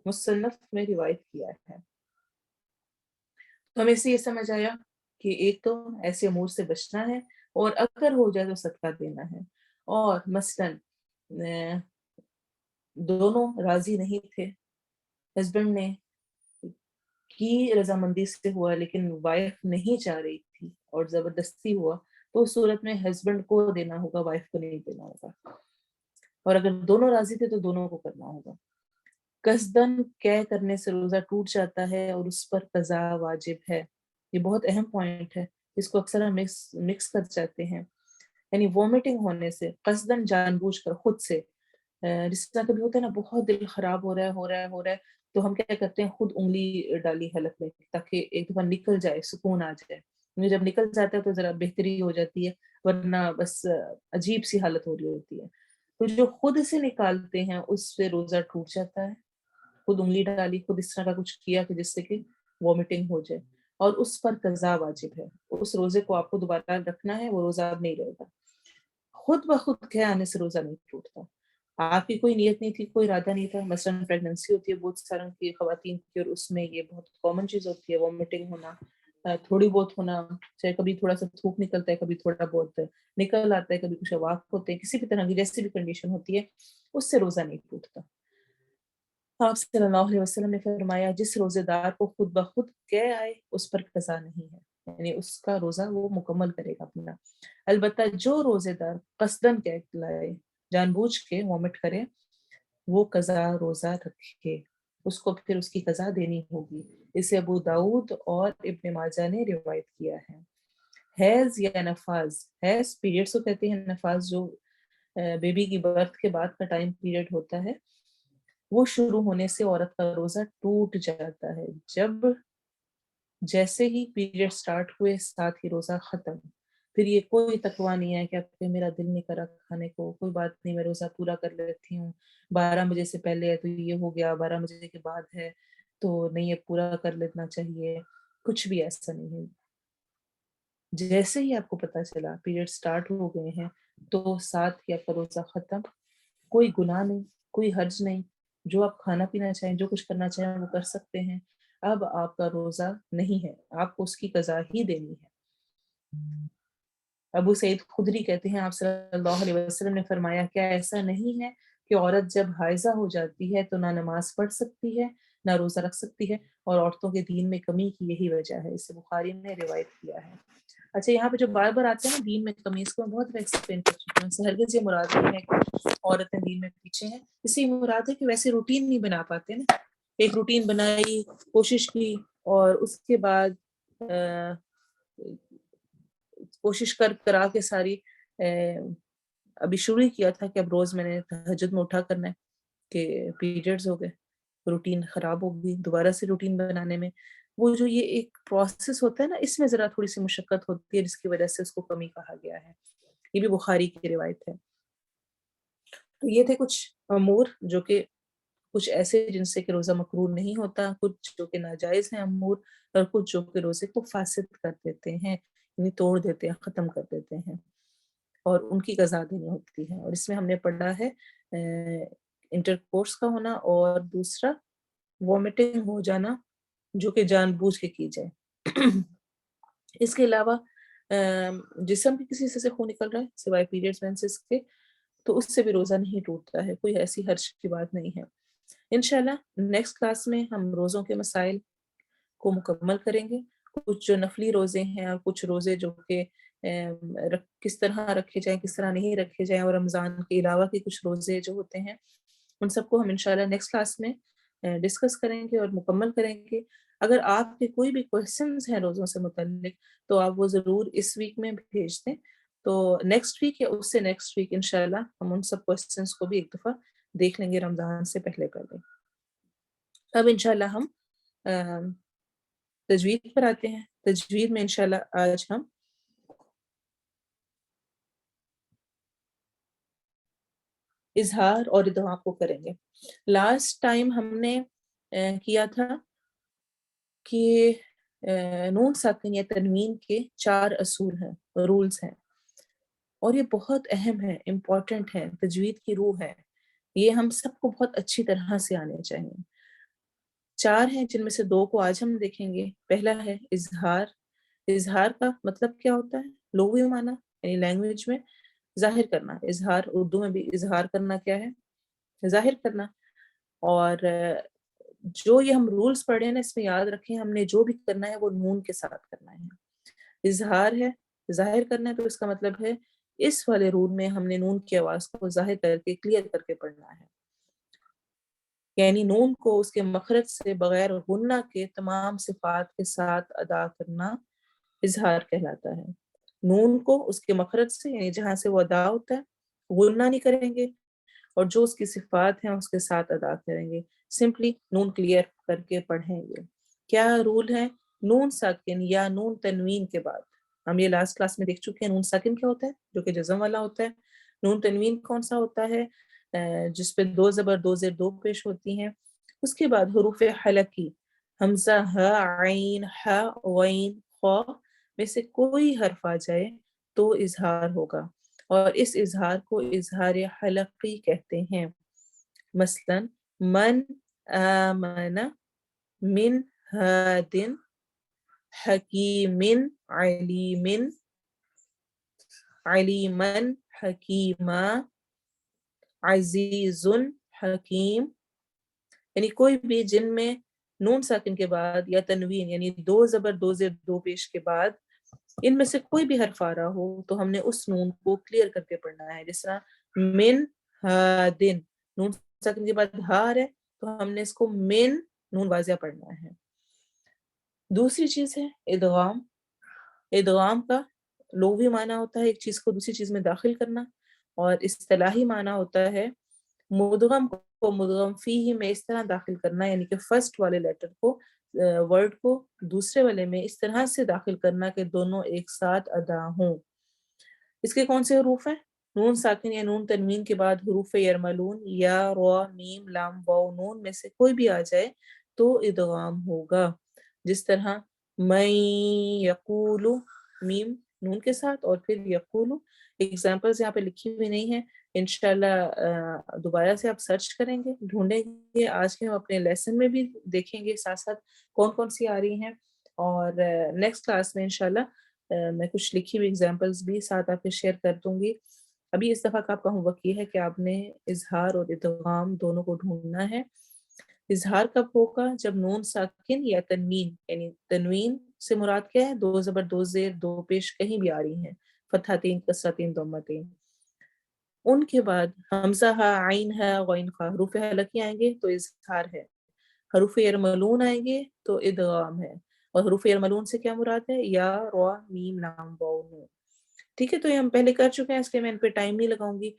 مصنف میں روایت کیا ہے. تو ہمیں سے یہ سمجھ آیا کہ ایک تو ایسے امور سے بچنا ہے، اور اگر ہو جائے تو صدقہ دینا ہے. اور مثلاً دونوں راضی نہیں تھے، ہسبینڈ نے کی رضامندی سے ہوا لیکن وائف نہیں چاہ رہی تھی اور زبردستی ہوا، تو اس صورت میں ہسبینڈ کو دینا ہوگا, وائف کو نہیں دینا ہوگا, اور اگر دونوں راضی تھے تو دونوں کو کرنا ہوگا. قصدن قے کرنے سے روزہ ٹوٹ جاتا ہے اور اس پر قضا واجب ہے. یہ بہت اہم پوائنٹ ہے, اس کو اکثر ہم مکس کر جاتے ہیں. یعنی وومٹنگ ہونے سے قصدن جان بوجھ کر خود سے, جس طرح کبھی ہوتا ہے نا بہت دل خراب ہو رہا ہے تو ہم کیا کرتے ہیں, خود انگلی ڈالی حلق میں تاکہ ایک دفعہ نکل جائے, سکون آ جائے. جب نکل جاتا ہے تو ذرا بہتری ہو جاتی ہے, ورنہ بس عجیب سی حالت ہو رہی ہوتی ہے. تو جو خود سے نکالتے ہیں اس سے روزہ ٹوٹ جاتا ہے. خود انگلی ڈالی, خود اس طرح کا کچھ کیا کہ جس سے کہ وومٹنگ ہو جائے, اور اس پر قضا واجب ہے. اس روزے کو آپ کو دوبارہ رکھنا ہے, وہ روزہ اب نہیں رہے گا. خود بخود کہے آنے سے روزہ نہیں ٹوٹتا. آپ کی کوئی نیت نہیں تھی, کوئی ارادہ نہیں تھا. مثلاً پریگننسی ہوتی ہے بہت ساروں کی خواتین کی, اور اس میں یہ بہت کامن چیز ہوتی ہے وومٹنگ ہونا, تھوڑی بہت ہونا, چاہے کبھی تھوڑا سا تھوک نکلتا ہے, کبھی تھوڑا بہت نکل آتا ہے, کبھی کچھ واق ہوتے ہیں, کسی بھی طرح کی جیسی بھی کنڈیشن ہوتی ہے, اس سے روزہ نہیں ٹوٹتا. آپ صلی اللہ علیہ وسلم نے فرمایا جس روزے دار کو خود بخود قے آئے اس پر قضا نہیں ہے, یعنی اس کا روزہ وہ مکمل کرے گا اپنا. البتہ جو روزے دار قصدن قے لائے, جان بوجھ کے وومٹ کرے, وہ قضا روزہ رکھے, اس کو پھر اس کی قضا دینی ہوگی. اسے ابو داؤد اور ابن ماجہ نے روایت کیا ہے. حیض یا نفاذ, حیض پیریڈس کو کہتے ہیں, نفاذ جو بیبی کی برتھ کے بعد کا ٹائم پیریڈ ہوتا ہے, وہ شروع ہونے سے عورت کا روزہ ٹوٹ جاتا ہے. جب جیسے ہی پیریڈ سٹارٹ ہوئے ساتھ ہی روزہ ختم. پھر یہ کوئی تقوی نہیں ہے کہ آپ کے میرا دل نہیں کرا کھانے کو, کوئی بات نہیں, میں روزہ پورا کر لیتی ہوں, 12 بجے سے پہلے ہے تو یہ ہو گیا, 12 بجے کے بعد ہے تو نہیں, یہ پورا کر لینا چاہیے. کچھ بھی ایسا نہیں ہے. جیسے ہی آپ کو پتا چلا پیریڈ سٹارٹ ہو گئے ہیں تو ساتھ ہی آپ کا روزہ ختم. کوئی گناہ نہیں, کوئی حرج نہیں, جو آپ کھانا پینا چاہیں, جو کچھ کرنا چاہیں وہ کر سکتے ہیں. اب آپ کا روزہ نہیں ہے, آپ کو اس کی قضا ہی دینی ہے. ابو سعید خدری کہتے ہیں آپ صلی اللہ علیہ وسلم نے فرمایا کیا ایسا نہیں ہے کہ عورت جب حائضہ ہو جاتی ہے تو نہ نماز پڑھ سکتی ہے نہ روزہ رکھ سکتی ہے, اور عورتوں کے دین میں کمی کی یہی وجہ ہے. اسے بخاری نے روایت کیا ہے. اچھا, یہاں پہ جو بار بار آتے ہیں نا دین میں کمی, اس کو میں بہت ایکسپلین کر چکی ہوں. ہرگز یہ مراد نہیں ہے کہ عورتیں دین میں پیچھے ہیں. اس سے مراد ہے کہ ویسے روٹین نہیں بنا پاتے نا. ایک روٹین بنائی, کوشش کی, اور اس کے بعد کوشش کرا کے ساری ابھی شروع کیا تھا کہ اب روز میں نے تہجد میں اٹھا کرنا ہے, کہ پیریڈز ہو گئے, روٹین خراب ہو گئی. دوبارہ سے روٹین بنانے میں وہ جو یہ ایک پروسیس ہوتا ہے نا, اس میں ذرا تھوڑی سی مشقت ہوتی ہے, جس کی وجہ سے اس کو کمی کہا گیا ہے. یہ بھی بخاری کی روایت ہے. تو یہ تھے کچھ امور جو کہ کچھ ایسے جن سے کہ روزہ مکروہ نہیں ہوتا, کچھ جو کہ ناجائز ہیں امور, اور کچھ جو کہ روزے کو فاسد کر دیتے ہیں, یعنی توڑ دیتے ہیں, ختم کر دیتے ہیں, اور ان کی قضا دینی ہوتی ہے. اور اس میں ہم نے پڑھا ہے انٹر کورس کا ہونا, اور دوسرا وومٹنگ ہو جانا جو کہ جان بوجھ کے کی جائے. اس کے علاوہ جسم کے کسی حصے سے خون نکل رہا ہے سوائے پیریڈز مینسز کے, تو اس سے بھی روزہ نہیں ٹوٹتا ہے. کوئی ایسی حرج کی بات نہیں ہے. انشاءاللہ نیکسٹ کلاس میں ہم روزوں کے مسائل کو مکمل کریں گے. کچھ جو نفلی روزے ہیں, اور کچھ روزے جو کہ کس طرح رکھے جائیں, کس طرح نہیں رکھے جائیں, اور رمضان کے علاوہ کے کچھ روزے جو ہوتے ہیں, ان سب کو ہم انشاءاللہ نیکسٹ کلاس میں ڈسکس کریں گے اور مکمل کریں گے. اگر آپ کے کوئی بھی کوئسچنز ہیں روزوں سے متعلق تو آپ وہ ضرور اس ویک میں بھیج دیں. تو نیکسٹ ویک یا اس سے نیکسٹ ویک انشاءاللہ ہم ان سب کوئسچنز کو بھی ایک دفعہ دیکھ لیں گے, رمضان سے پہلے کر لیں. اب انشاءاللہ ہم تجوید پر آتے ہیں. تجوید میں انشاءاللہ آج ہم اظہار اور ادغام کو کریں گے. لاسٹ ٹائم ہم نے کیا تھا کہ نون ساکن یا تنوین کے 4 اصول ہیں, رولز ہیں, اور یہ بہت اہم ہے, امپورٹنٹ ہے, تجوید کی روح ہے. یہ ہم سب کو بہت اچھی طرح سے آنے چاہیے. 4 ہیں جن میں سے 2 کو آج ہم دیکھیں گے. پہلا ہے اظہار. اظہار کا مطلب کیا ہوتا ہے؟ لغوی معنی یعنی لینگویج میں ظاہر کرنا. اظہار اردو میں بھی اظہار کرنا کیا ہے؟ ظاہر کرنا. اور جو یہ ہم رولز پڑھے ہیں نا, اس میں یاد رکھیں ہم نے جو بھی کرنا ہے وہ نون کے ساتھ کرنا ہے. اظہار ہے ظاہر کرنا ہے تو اس کا مطلب ہے اس والے رول میں ہم نے نون کی آواز کو ظاہر کر کے کلیئر کر کے پڑھنا ہے، یعنی نون کو اس کے مخرج سے بغیر غنہ کے تمام صفات کے ساتھ ادا کرنا اظہار کہلاتا ہے۔ نون کو اس کے مخرج سے یعنی جہاں سے وہ ادا ہوتا ہے غنہ نہیں کریں گے، اور جو اس کی صفات ہیں اس کے ساتھ ادا کریں گے، سمپلی نون کلیئر کر کے پڑھیں گے۔ کیا رول ہے؟ نون ساکن یا نون تنوین کے بعد، ہم یہ لاسٹ کلاس میں دیکھ چکے ہیں نون ساکن کیا ہوتا ہے جو کہ جزم والا ہوتا ہے، نون تنوین کون سا ہوتا ہے جس پہ دو زبر دو زیر دو پیش ہوتی ہیں۔ اس کے بعد حروف حلقی حمزہ ہ عین ح غین خا میں سے کوئی حرف آ جائے تو اظہار ہوگا، اور اس اظہار کو اظہار حلقی کہتے ہیں۔ مثلا من آمن من ہاد حکیم علیم علیمن حکیمہ عزیز حکیم، یعنی کوئی بھی جن میں نون ساکن کے بعد یا تنوین یعنی دو زبر دو زیر دو پیش کے بعد ان میں سے کوئی بھی حرف آ رہا ہو تو ہم نے اس نون کو کلیئر کر کے پڑھنا ہے۔ جس طرح من ہادن نون ساکن کے بعد ہار ہے تو ہم نے اس کو من نون واضح پڑھنا ہے۔ دوسری چیز ہے ادغام۔ ادغام کا لغوی معنی ہوتا ہے ایک چیز کو دوسری چیز میں داخل کرنا، اور اصطلاحی معنی ہوتا ہے مدغم کو مدغم فیہ میں اس طرح داخل کرنا، یعنی کہ فرسٹ والے لیٹر کو ورڈ کو دوسرے والے میں اس طرح سے داخل کرنا کہ دونوں ایک ساتھ ادا ہوں۔ اس کے کون سے حروف ہیں؟ نون ساکن یا نون تنوین کے بعد حروف یرملون یا را میم لام واو نون میں سے کوئی بھی آ جائے تو ادغام ہوگا، جس طرح میں یقول میم نون کے ساتھ اور پھر یقول۔ ایگزامپلز یہاں پہ لکھی ہوئی نہیں ہیں، انشاءاللہ دوبارہ سے آپ سرچ کریں گے ڈھونڈیں گے، آج کے ہم اپنے لیسن میں بھی دیکھیں گے ساتھ ساتھ کون کون سی آ رہی ہیں، اور نیکسٹ کلاس میں انشاءاللہ میں کچھ لکھی ہوئی ایگزامپلز بھی ساتھ آپ کے شیئر کر دوں گی۔ ابھی اس دفعہ کا آپ کا ہوم ورک یہ ہے کہ آپ نے اظہار اور ادغام دونوں کو ڈھونڈنا ہے۔ اظہار کب ہوگا؟ جب نون ساکن یا تنوین، یعنی تنوین سے مراد کیا ہے؟ دو زبر دو زیر دو پیش کہیں بھی آ رہی ہیں، فتحتین کسرتین ضمتین، ان کے بعد حمزہ ہے عین ہے غین خا حروف حلقی آئیں گے تو اظہار ہے، حروف یرملون آئیں گے تو ادغام ہے، اور حروف یرملون سے کیا مراد ہے؟ یا را میم لام واو نون۔ ٹھیک ہے، تو یہ ہم پہلے کر چکے ہیں، اس کے میں ان پہ ٹائم نہیں لگاؤں گی۔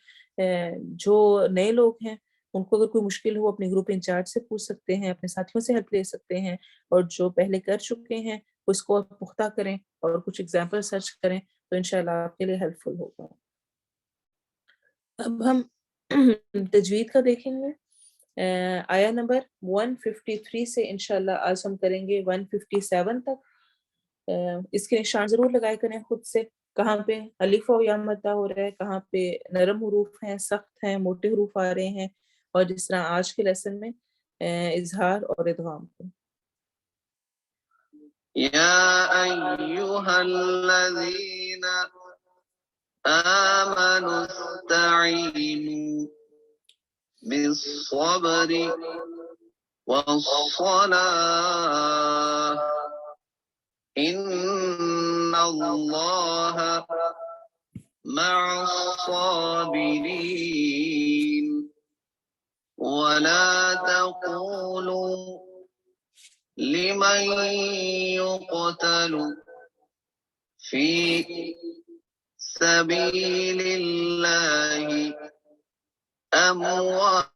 جو نئے لوگ ہیں ان کو اگر کوئی مشکل ہو اپنے گروپ انچارج سے پوچھ سکتے ہیں، اپنے ساتھیوں سے ہیلپ لے سکتے ہیں، اور جو پہلے کر چکے ہیں اس کو پختہ کریں اور کچھ ایگزامپل سرچ کریں تو انشاءاللہ آپ کے لیے ہیلپ فل ہوگا۔ اب ہم تجوید کا دیکھیں گے، آیا نمبر 153 سے انشاءاللہ آج ہم کریں گے 157 تک۔ اس کے نشان ضرور لگائے کریں خود سے، کہاں پہ الف و یا مدہ ہو رہا ہے، کہاں پہ نرم حروف ہیں، سخت ہیں، موٹے حروف آ رہے ہیں، اور جس طرح آج کے لیسن میں اظہار اور ادغام کو۔ یا ایہا الذین آمنوا استعینوا بالصبر والصلاة ان اللہ مع الصابرین ولا تقولوا لمن يقتل في سبيل الله أموات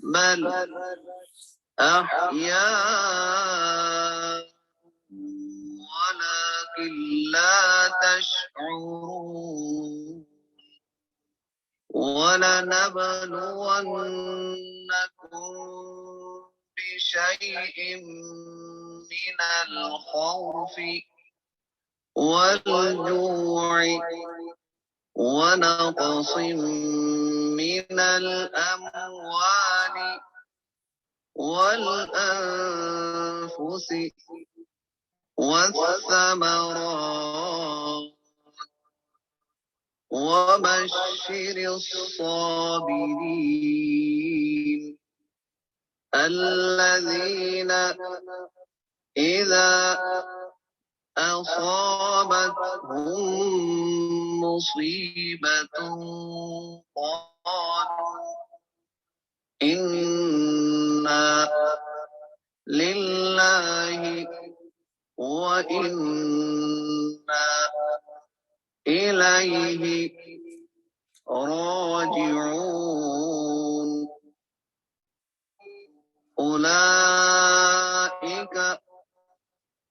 بل أحياء ولكن لا تشعرون ولنبلونكم بشيء من الخوف والجوع ونقص من الأموال والأنفس والثمرات وبشر الصابرين الذين إذا أصابتهم مصيبة قالوا إنا لله وإنا إليه راجعون أولئك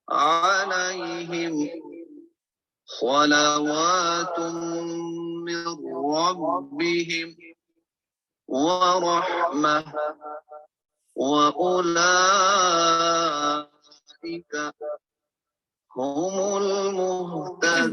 عليهم صلوات من ربهم ورحمة وأولئك هم المهتدون.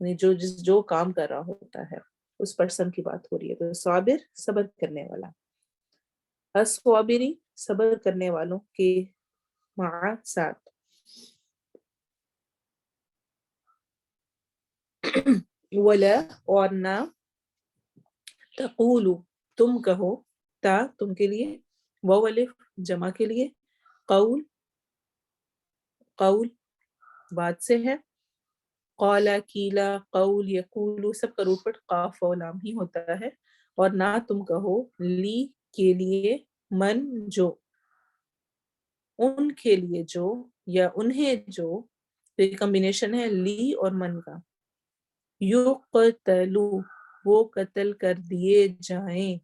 یعنی جو کام کر رہا ہوتا ہے اس پرسن کی بات ہو رہی ہے. تو صابر صبر کرنے والا، الصابری صبر کرنے والوں کے مع ساتھ. ولا اور نہ، تقولو تم کہو، تا تم کے لیے، والف جمع کے لیے، قول قول بات سے ہے، قالا کیلا قول یقولو سب کا روٹ پٹ قاف و لام ہی ہوتا ہے. اور نہ تم کہو لی کے لیے، من جو، ان کے لیے جو یا انہیں جو، تو یہ کمبینیشن ہے لی اور من کا. یقتلو وہ قتل کر دیے جائیں،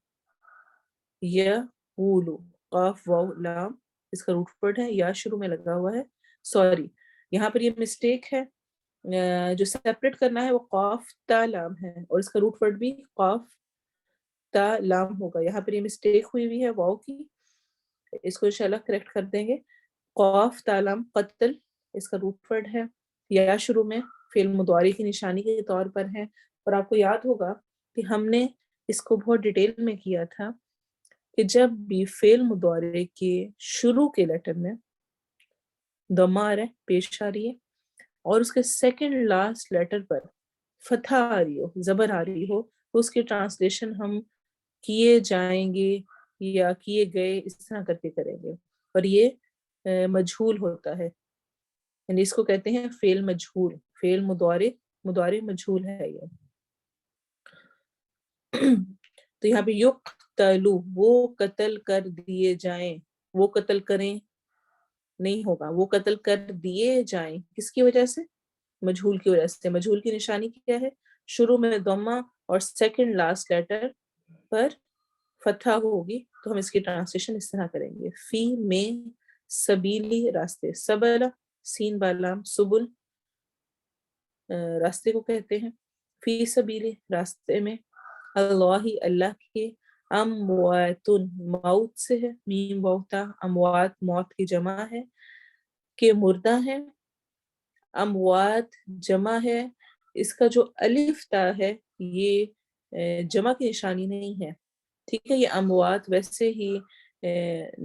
یقولو قاف واو لام اس کا روٹ ورڈ ہے، یا شروع میں لگا ہوا ہے. سوری یہاں پر یہ مسٹیک ہے، جو سیپریٹ کرنا ہے وہ قاف تا لام ہے، اور اس کا روٹ ورڈ بھی قاف تا لام ہوگا. یہاں پر یہ مسٹیک ہوئی ہوئی ہے واو کی، اس کو انشاءاللہ کریکٹ کر دیں گے. قاف تا لام قتل اس کا روٹ ورڈ ہے، یا شروع میں فعل مضارع کی نشانی کے طور پر ہے. اور آپ کو یاد ہوگا کہ ہم نے اس کو بہت ڈیٹیل میں کیا تھا کہ جب بھی فعل مضارع کے شروع کے لیٹر میں ضمہ آ رہا ہے، پیش آ رہی ہے، اور اس کے سیکنڈ لاسٹ لیٹر پر فتح آ رہی ہو، زبر آ رہی ہو، تو اس کی ٹرانسلیشن ہم کیے جائیں گے یا کیے گئے اس طرح کر کے کریں گے. اور یہ مجہول ہوتا ہے، یعنی اس کو کہتے ہیں فعل مجہول، فعل مضارع مجہول ہے یہ. تو یہاں پہ یقتلو وہ قتل کر دیے جائیں، وہ قتل کریں نہیں ہوگا، وہ قتل کر دیے جائیں. کس کی وجہ سے؟ مجہول کی وجہ سے. مجہول کی نشانی کیا ہے؟ شروع میں ضمہ اور سیکنڈ لاسٹ لیٹر پر فتح ہوگی. تو ہم اس کی ٹرانسلیشن اس طرح کریں گے، فی میں سبیلی راستے، سبل سین بالام سبل راستے کو کہتے ہیں، فی سبیلی راستے میں، اللہ اللہ کے، اموات موت سے ہے، میم واؤتا، اموات موت کی جمع ہے، کہ مردہ ہے، اموات جمع ہے. اس کا جو الف تا ہے یہ جمع کی نشانی نہیں ہے، ٹھیک ہے. یہ اموات ویسے ہی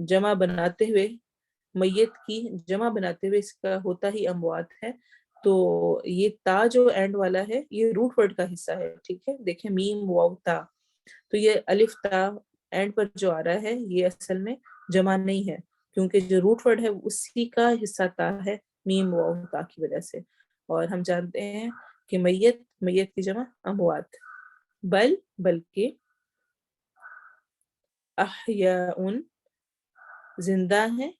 جمع بناتے ہوئے، میت کی جمع بناتے ہوئے اس کا ہوتا ہی اموات ہے. تو یہ تا جو اینڈ والا ہے یہ روٹ ورڈ کا حصہ ہے، ٹھیک ہے. دیکھیں میم واو تا، تو یہ الف تا اینڈ پر جو آ رہا ہے یہ اصل میں جمع نہیں ہے، کیونکہ جو روٹ ورڈ ہے اسی کا حصہ تا ہے، میم واو تا کی وجہ سے. اور ہم جانتے ہیں کہ میت کی جمع اموات، بلکہ احیاء زندہ ہیں،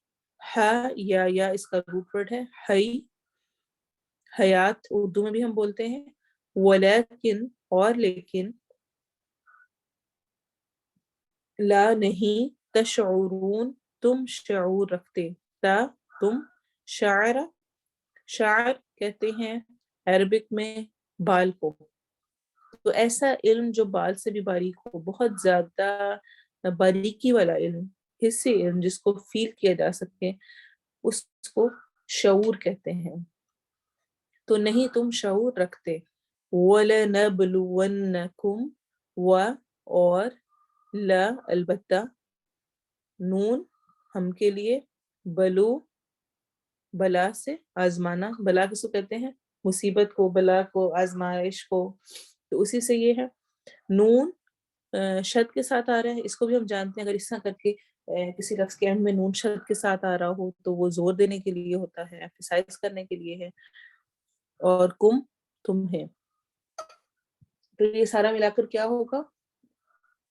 یا اس کا روٹ ورڈ ہے حی، حیات اردو میں بھی ہم بولتے ہیں. ولیکن اور لیکن، لا نہیں، تشعرون تم شعور رکھتے، تا تم، شعر کہتے ہیں عربک میں بال کو. تو ایسا علم جو بال سے بھی باریک ہو، بہت زیادہ باریکی والا علم، حصے علم جس کو فیل کیا جا سکے، اس کو شعور کہتے ہیں. تو نہیں تم شعور رکھتے. وَلَنَبْلُوَنَّكُمْ اور لا البتہ، نون ہم کے لیے، بلو بلا سے آزمانا، بلا کس کو کہتے ہیں؟ مصیبت کو، بلا کو، آزمائش کو. تو اسی سے یہ ہے. نون شد کے ساتھ آ رہا ہے، اس کو بھی ہم جانتے ہیں، اگر اس طرح کر کے کسی لفظ کے اینڈ میں نون شد کے ساتھ آ رہا ہو تو وہ زور دینے کے لیے ہوتا ہے، ایمفیسائز کرنے کے لیے ہے. اور کم تم ہے. تو یہ سارا ملا کر کیا ہوگا؟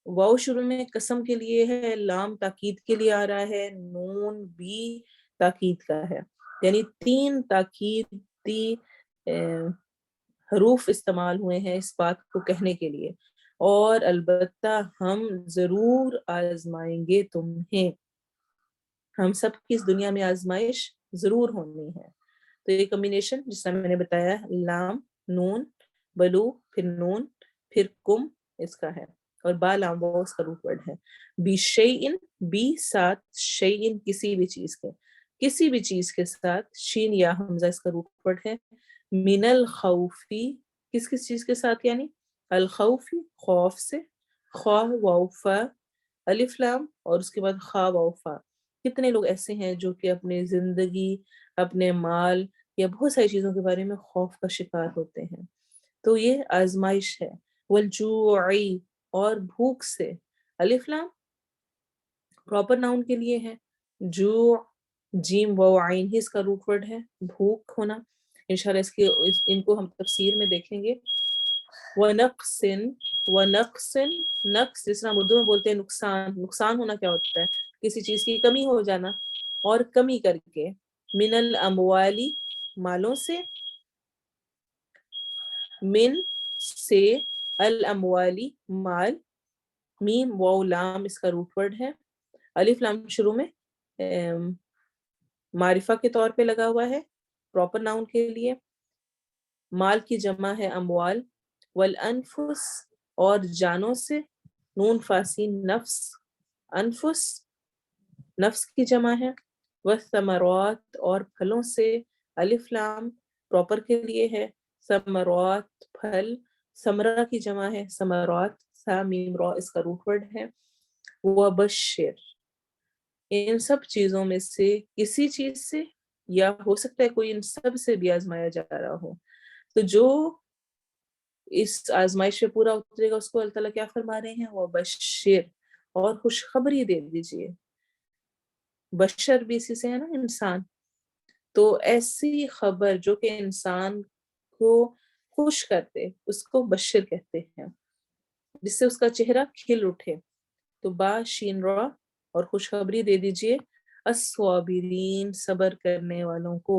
واو شروع میں قسم کے لیے ہے، لام تاکید کے لیے آ رہا ہے، نون بھی تاکید کا ہے. یعنی 3 تاکیدی حروف استعمال ہوئے ہیں اس بات کو کہنے کے لیے. اور البتہ ہم ضرور آزمائیں گے تمہیں، ہم سب کی اس دنیا میں آزمائش ضرور ہونی ہے. تو یہ کمبینیشن جس طرح میں نے بتایا، لام نون بلو پھر نون پھر کم اس کا ہے، اور با لام وہ اس کا روٹ ورڈ ہے. بی شیئن، بی ساتھ، شیئن کسی بھی چیز کے، کسی بھی چیز کے ساتھ، شین یا حمزہ اس کا روٹ ورڈ ہے. من الخوفی کس کس چیز کے ساتھ؟ یعنی الخوف خوف سے، خواہ واو فا، الف لام اور اس کے بعد خا واو فا. کتنے لوگ ایسے ہیں جو کہ اپنی زندگی، اپنے مال یا بہت ساری چیزوں کے بارے میں خوف کا شکار ہوتے ہیں. تو یہ آزمائش ہے. والجوعی اور بھوک سے، الف لام پراپر ناؤن کے لیے ہے، جو جیم و عین ہی اس کا روٹ ورڈ ہے، بھوک ہونا. انشاءاللہ ان کو ہم تفسیر میں دیکھیں گے. وَنَقْصٍ وَنَقْصٍ، نقص جس طرح ہم اردو میں بولتے ہیں نقصان. نقصان ہونا کیا ہوتا ہے؟ کسی چیز کی کمی ہو جانا، اور کمی کر کے. من الاموالی مالوں سے، من سے، الاموالی مال، میم واو لام اس کا روٹ ورڈ ہے. الف لام شروع میں معرفہ کے طور پہ لگا ہوا ہے پراپر ناؤن کے لیے. مال کی جمع ہے اموال. والانفس اور جانوں سے، نون فاسین نفس، انفس نفس کی جمع ہے. والثمرات اور پھلوں سے، الف لام پراپر کے لیے ہے، ثمرات پھل، ثمرہ کی جمع ہے ثمرات، ثا میم را اس کا روٹ ورڈ ہے. وبشر، ان سب چیزوں میں سے کسی چیز سے، یا ہو سکتا ہے کوئی ان سب سے بھی آزمایا جا رہا ہو، تو جو اس آزمائش پہ پورا اترے گا اس کو اللہ تعالیٰ کیا فرما رہے ہیں؟ وبشر، اور خوشخبری دے دیجئے. بشر بھی اسی سے ہے نا، انسان. تو ایسی خبر جو کہ انسان کو خوش کرتے اس کو بشر کہتے ہیں، جس سے اس کا چہرہ کھل اٹھے. تو با شین را، اور خوشخبری دے دیجئے الصابرین صبر کرنے والوں کو.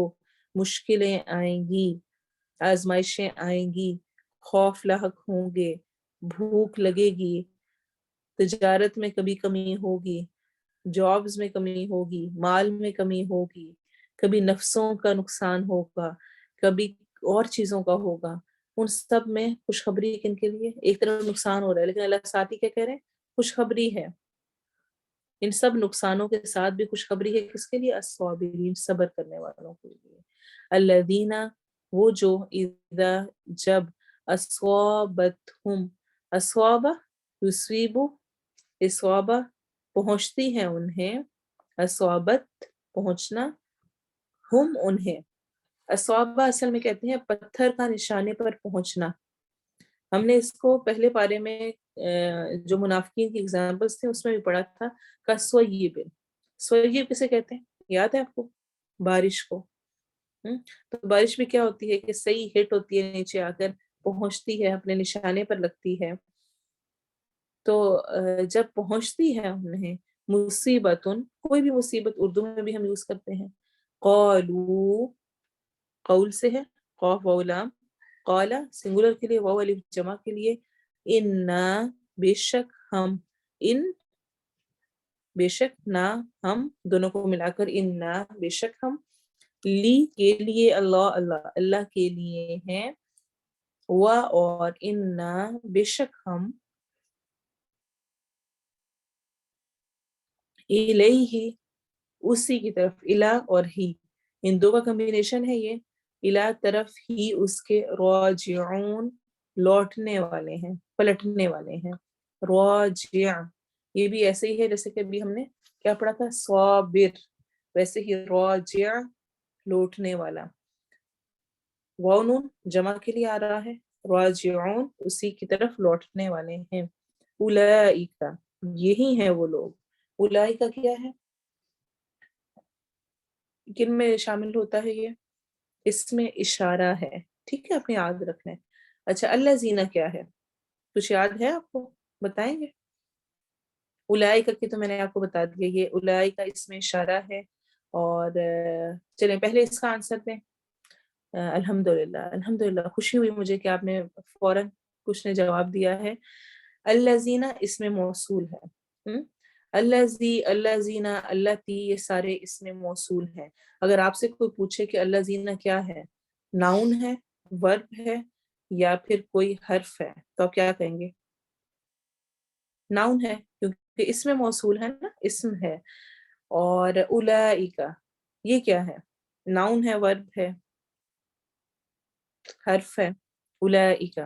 مشکلیں آئیں گی، آزمائشیں آئیں گی، خوف لاحق ہوں گے، بھوک لگے گی، تجارت میں کبھی کمی ہوگی، جابز میں کمی ہوگی، مال میں کمی ہوگی، کبھی نفسوں کا نقصان ہوگا، کبھی اور چیزوں کا ہوگا. ان سب میں خوشخبری کن کے لیے؟ ایک طرف نقصان ہو رہا ہے لیکن اللہ ساتھ ہی کیا کہہ رہے ہیں؟ خوشخبری ہے. ان سب نقصانوں کے ساتھ بھی خوشخبری ہے کس کے لیے؟ الصابرین صبر کرنے والوں کے لیے. الذین وہ جو، اذا جب، اصوابتہم اصوابہ یصیبو اصوابہ پہنچتی ہے انہیں، اصوابت پہنچنا، ہم انہیں. اصوابہ اصل میں کہتے ہیں پتھر کا نشانے پر پہنچنا. ہم نے اس کو پہلے پارے میں جو منافقین کی ایگزامپلس تھے اس میں بھی پڑھا تھا. کسویب، سویب کسے کہتے ہیں یاد ہے آپ کو؟ بارش کو. تو بارش میں کیا ہوتی ہے کہ صحیح ہٹ ہوتی ہے نیچے آ کر، پہنچتی ہے اپنے نشانے پر لگتی ہے. تو جب پہنچتی ہے انہیں مصیبتن، کوئی بھی مصیبت اردو میں بھی ہم یوز کرتے ہیں. قالو قول سے ہے، قاف واو لام، قالا سنگولر کے لیے، واو الف جمع کے لیے. انا بے شک ہم، ان بے شک، نہ ہم، دونوں کو ملا کر انا بے شک ہم، لی کے لیے، اللہ اللہ اللہ کے لیے ہیں، و اور انا بے شک ہم، الیہ اسی کی طرف، الہ اور ہی ان دو کا کمبینیشن ہے یہ، الہ طرف ہی اس کے، راجعون لوٹنے والے ہیں، پلٹنے والے ہیں. راجع یہ بھی ایسے ہی ہے جیسے کہ ابھی ہم نے کیا پڑھا تھا، صابر، ویسے ہی راجع لوٹنے والا. واو نون جمع کے لیے آ رہا ہے، راجعون اسی کی طرف لوٹنے والے ہیں. اولئک یہی ہیں وہ لوگ. اولئک کیا ہے؟ کن میں شامل ہوتا ہے یہ؟ اس میں اشارہ ہے، ٹھیک ہے، اپنے یاد رکھنا ہے. اچھا اللہ زینہ کیا ہے؟ کچھ یاد ہے آپ کو؟ بتائیں گے؟ اولئک کی تو میں نے آپ کو بتا دیا، یہ اولئک اس میں اشارہ ہے. اور چلیں پہلے اس کا آنسر دیں. الحمدللہ الحمدللہ، خوشی ہوئی مجھے کہ آپ نے فوراً کچھ نے جواب دیا ہے. الذین اس میں موصول ہے، الذی الذین اللتی یہ سارے اس میں موصول ہیں. اگر آپ سے کوئی پوچھے کہ الذین کیا ہے، ناؤن ہے، ورب ہے، یا پھر کوئی حرف ہے، تو آپ کیا کہیں گے؟ ناؤن ہے، کیونکہ اس میں موصول ہے نا، اسم ہے. اور اولئک یہ کیا ہے؟ ناؤن ہے، ورب ہے، حرف ہے. اولئک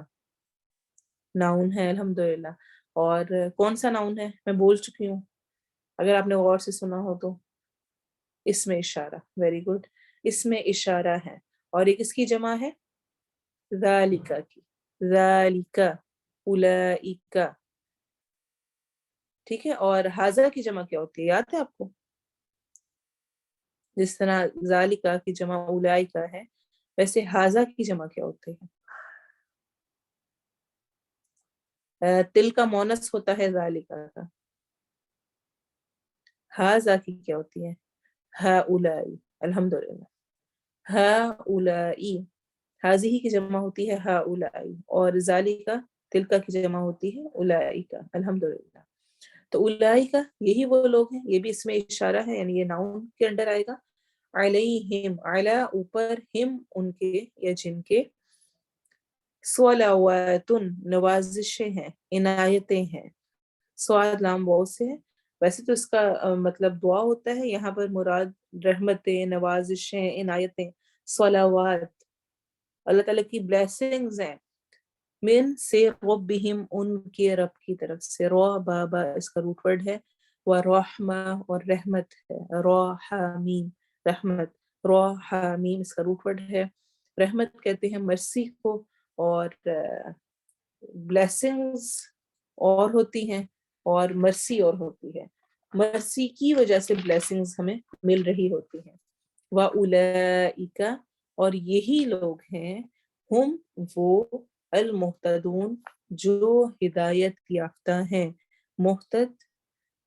ناؤن ہے الحمدللہ. اور کون سا ناؤن ہے میں بول چکی ہوں اگر آپ نے غور سے سنا ہو تو؟ اسم اشارہ. Very good. اسم اشارہ ہے اور ایک اس کی جمع ہے ذالک کی. ذالک اولئک. ٹھیک ہے. اور حاذا کی جمع کیا ہوتی ہے یاد ہے آپ کو؟ جس طرح ذالک کی جمع اولئک ہے ویسے حاذا کی جمع کیا ہوتی ہے؟ تل کا مونس ہوتا ہے ذالک کا. حاذا کی کیا ہوتی ہے؟ ہؤلاء. الحمدللہ. ہؤلاء. حاذہ کی جمع ہوتی ہے ہؤلاء اور ذالک تلک کی جمع ہوتی ہے اولئک. الحمدللہ. تو اولئک یہی وہ لوگ ہیں. یہ بھی اس میں اشارہ ہے یعنی یہ ناؤن کے انڈر آئے گا. علیہم علی اوپر ہم ان کے یا جن کے صلوات نوازشیں ہیں عنایتیں ہیں. سواد لام واو سے ہے. ویسے تو اس کا مطلب دعا ہوتا ہے. یہاں پر مراد رحمتیں نوازشیں عنایتیں صلوات اللہ تعالیٰ کی بلیسنگز ہیں. من سے ربہم ان کے رب کی طرف سے. رو بابا اس کا روٹ ورڈ ہے. ورحمہ اور رحمت ہے. رحمیم رحمت. رحمیم اس کا روٹ ورڈ ہے. رحمت کہتے ہیں مرسی کو اور بلیسنگز اور ہوتی ہیں اور مرسی اور ہوتی ہے. مرسی کی وجہ سے بلیسنگز ہمیں مل رہی ہوتی ہیں. وَأُولَئِكَ اور یہی لوگ ہیں ہم وہ المہتدون جو ہدایت یافتہ ہیں. محتد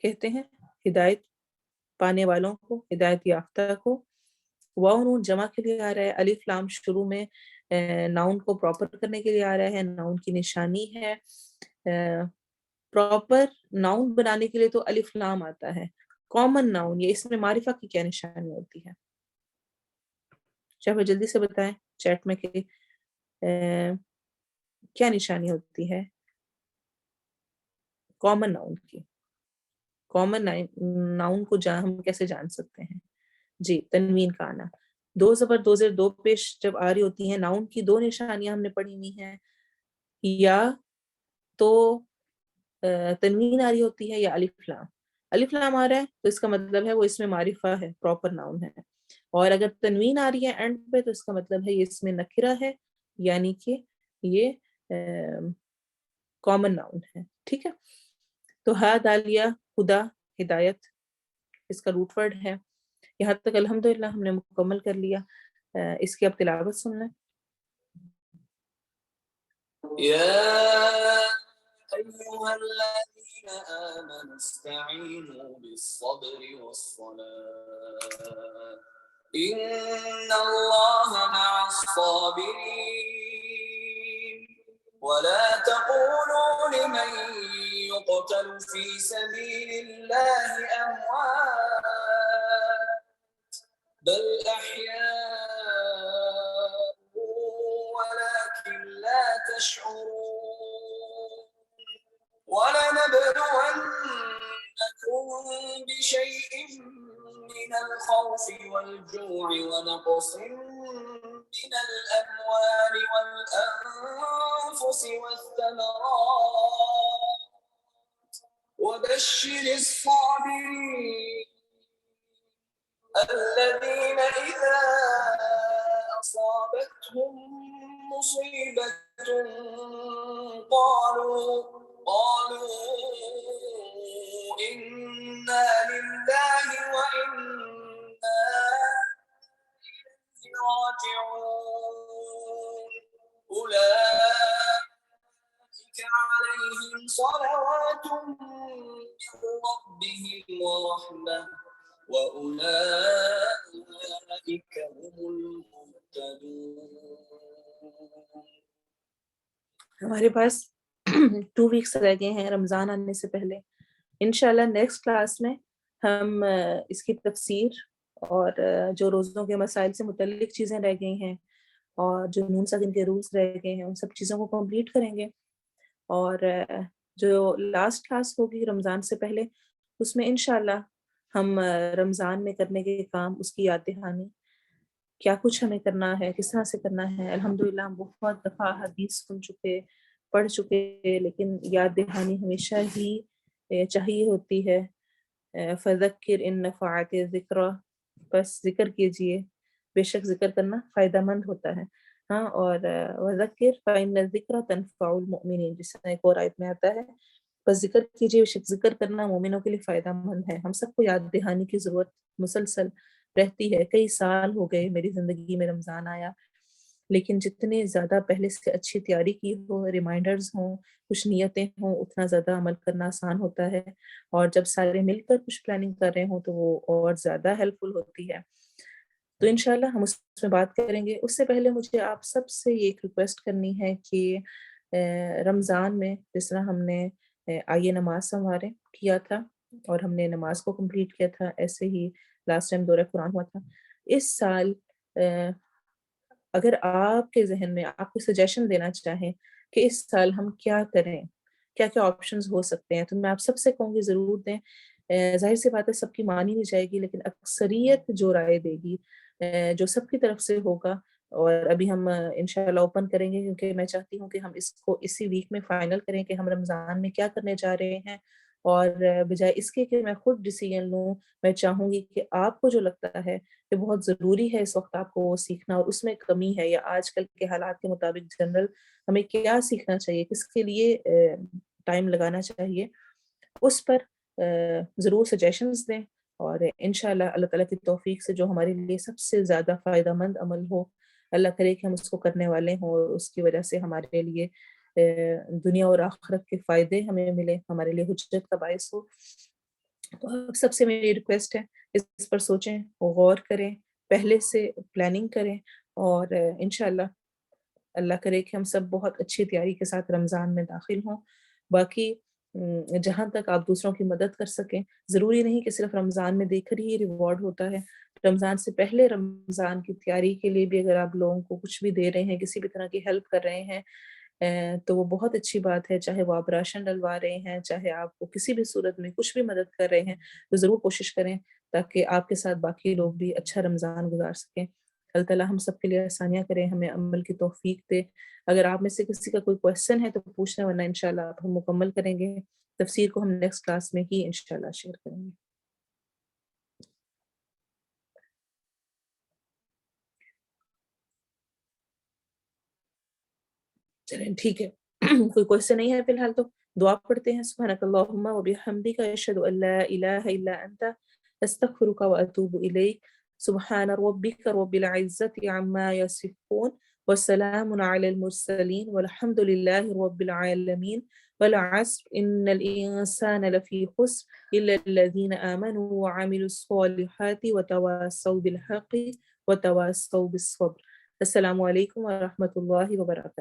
کہتے ہیں ہدایت پانے والوں کو ہدایت یافتہ کو. واو نون جمع کے لیے آ رہا ہے. الف لام شروع میں ناؤن کو پراپر کرنے کے لیے آ رہا ہے. ناؤن کی نشانی ہے. پراپر ناؤن بنانے کے لیے تو الف لام آتا ہے. کامن ناؤن یہ اس میں معرفہ کی کیا نشانی ہوتی ہے؟ چاہے جلدی سے بتائیں چیٹ میں کہ کیا نشانی ہوتی ہے کامن ناؤن کی؟ کامن ناؤن کو ہم کیسے جان سکتے ہیں؟ جی تنوین کا آنا. دو زبر دو زیر دو پیش جب آ رہی ہوتی ہیں ناؤن کی دو نشانیاں ہم نے پڑھی ہوئی ہیں. یا تو تنوین آ رہی ہوتی ہے یا الف لام. الف لام آ رہا ہے تو اس کا مطلب ہے وہ اس میں معرفہ ہے پراپر ناؤن ہے. اور اگر تنوین آ رہی ہے اینڈ پہ تو اس کا مطلب ہے یہ اس میں نکرہ ہے یعنی کہ یہ کامن ناؤن ہے. ٹھیک ہے. تو ہا دالیہ خدا ہدایت اس کا روٹ ورڈ ہے. یہاں تک الحمدللہ ہم نے مکمل کر لیا. اس کی اب تلاوت سن لیں. يا أيها الذين آمنوا استعينوا بالصبر والصلاة إن الله مع الصابرين ولا تقولوا لمن يقتل في سبيل الله أموات بل أحياء ولكن لا تشعرون ولنبلونكم بشيء من الخوف والجوع ونقص من الأموال والأنفس والثمرات وبشر الصابرين الذين إذا أصابتهم مصيبة قالوا إنا لله وإنا إليه راجعون أولئك عليهم صلوات من ربهم ورحمة وأولئك هم المهتدون. ہمارے پاس 2 ویکس رہ گئے ہیں رمضان آنے سے پہلے. انشاءاللہ نیکسٹ کلاس میں ہم اس کی تفسیر اور جو روزوں کے مسائل سے متعلق چیزیں رہ گئی ہیں اور جو نون ساکن کے رولز رہ گئے ہیں ان سب چیزوں کو کمپلیٹ کریں گے. اور جو لاسٹ کلاس ہوگی رمضان سے پہلے اس میں انشاءاللہ ہم رمضان میں کرنے کے کام اس کی یاد دہانی کیا کچھ ہمیں کرنا ہے، کس طرح سے کرنا ہے. الحمدللہ ہم بہت دفعہ حدیث سن چکے، پڑھ چکے، لیکن یاد دہانی ہمیشہ ہی چاہیے ہوتی ہے. فذکر ان نفعت ذکرہ، بس ذکر کیجئے، بے شک ذکر کرنا فائدہ مند ہوتا ہے. ہاں، اور وذکر فإن الذکر تنفع المؤمنین، جس طرح ایک اور آیت میں آتا ہے، بس ذکر کیجئے، بے شک ذکر کرنا مومنوں کے لیے فائدہ مند ہے. ہم سب کو یاد دہانی کی ضرورت مسلسل رہتی ہے. کئی سال ہو گئے میری زندگی میں رمضان آیا، لیکن جتنے زیادہ پہلے سے اچھی تیاری کی ہو، ریمائنڈرز ہوں، کچھ نیتیں ہوں، اتنا زیادہ عمل کرنا آسان ہوتا ہے. اور جب سارے مل کر کچھ پلاننگ کر رہے ہوں تو وہ اور زیادہ ہیلپ فل ہوتی ہے. تو انشاءاللہ ہم اس میں بات کریں گے. اس سے پہلے مجھے آپ سب سے یہ ایک ریکویسٹ کرنی ہے کہ رمضان میں جس طرح ہم نے آئیے نماز سنوارے کیا تھا اور ہم نے نماز کو کمپلیٹ کیا تھا، ایسے ہی لاسٹ ٹائم دورہ قرآن ہوا تھا. اس سال اگر آپ کے ذہن میں آپ کو سجیشن دینا چاہیں کہ اس سال ہم کیا کریں، کیا کیا آپشنز ہو سکتے ہیں، تو میں آپ سب سے کہوں گی ضرور دیں. ظاہر سی بات ہے سب کی مانی نہیں جائے گی، لیکن اکثریت جو رائے دے گی، جو سب کی طرف سے ہوگا، اور ابھی ہم انشاءاللہ اوپن کریں گے، کیونکہ میں چاہتی ہوں کہ ہم اس کو اسی ویک میں فائنل کریں کہ ہم رمضان میں کیا کرنے جا رہے ہیں. اور بجائے اس کے کہ میں خود ڈیسیژن لوں، میں چاہوں گی کہ آپ کو جو لگتا ہے کہ بہت ضروری ہے اس وقت آپ کو وہ سیکھنا، اور اس میں کمی ہے یا آج کل کے حالات کے مطابق جنرل ہمیں کیا سیکھنا چاہیے، کس کے لیے ٹائم لگانا چاہیے، اس پر ضرور سجیشنز دیں. اور انشاءاللہ اللہ تعالیٰ کی توفیق سے جو ہمارے لیے سب سے زیادہ فائدہ مند عمل ہو، اللہ کرے کہ ہم اس کو کرنے والے ہوں، اور اس کی وجہ سے ہمارے لیے دنیا اور آخرت کے فائدے ہمیں ملے، ہمارے لیے حجت کا باعث ہو. تو آپ سب سے میری ریکویسٹ ہے اس پر سوچیں، غور کریں، پہلے سے پلاننگ کریں، اور انشاءاللہ اللہ کرے کہ ہم سب بہت اچھی تیاری کے ساتھ رمضان میں داخل ہوں. باقی جہاں تک آپ دوسروں کی مدد کر سکیں، ضروری نہیں کہ صرف رمضان میں دے کر ہی ریوارڈ ہوتا ہے. رمضان سے پہلے رمضان کی تیاری کے لیے بھی اگر آپ لوگوں کو کچھ بھی دے رہے ہیں، کسی بھی طرح کی ہیلپ کر رہے ہیں، تو وہ بہت اچھی بات ہے. چاہے وہ آپ راشن ڈلوا رہے ہیں، چاہے آپ کو کسی بھی صورت میں کچھ بھی مدد کر رہے ہیں، تو ضرور کوشش کریں تاکہ آپ کے ساتھ باقی لوگ بھی اچھا رمضان گزار سکیں. اللہ تعالیٰ ہم سب کے لیے آسانیاں کریں، ہمیں عمل کی توفیق دے. اگر آپ میں سے کسی کا کوئی کویسچن ہے تو پوچھنا، ورنہ انشاءاللہ آپ ہم مکمل کریں گے. تفسیر کو ہم نیکسٹ کلاس میں ہی انشاءاللہ شیئر کریں گے. چلیں ٹھیک ہے. کوئی کویسچن نہیں ہے فی الحال، تو دعا پڑھتے ہیں. سبحانک اللہم و بحمدک، اشہد ان لا الہ الا انت، استغفرک و اتوب الیک. سبحان ربک رب العزة عما یصفون، وسلام علی المرسلین، والحمد للہ رب العالمین. والعصر ان الانسان لفی خسر الا الذین آمنوا وعملوا الصالحات وتواصوا بالحق وتواصوا بالصبر. السلام علیکم ورحمۃ اللہ وبرکاتہ.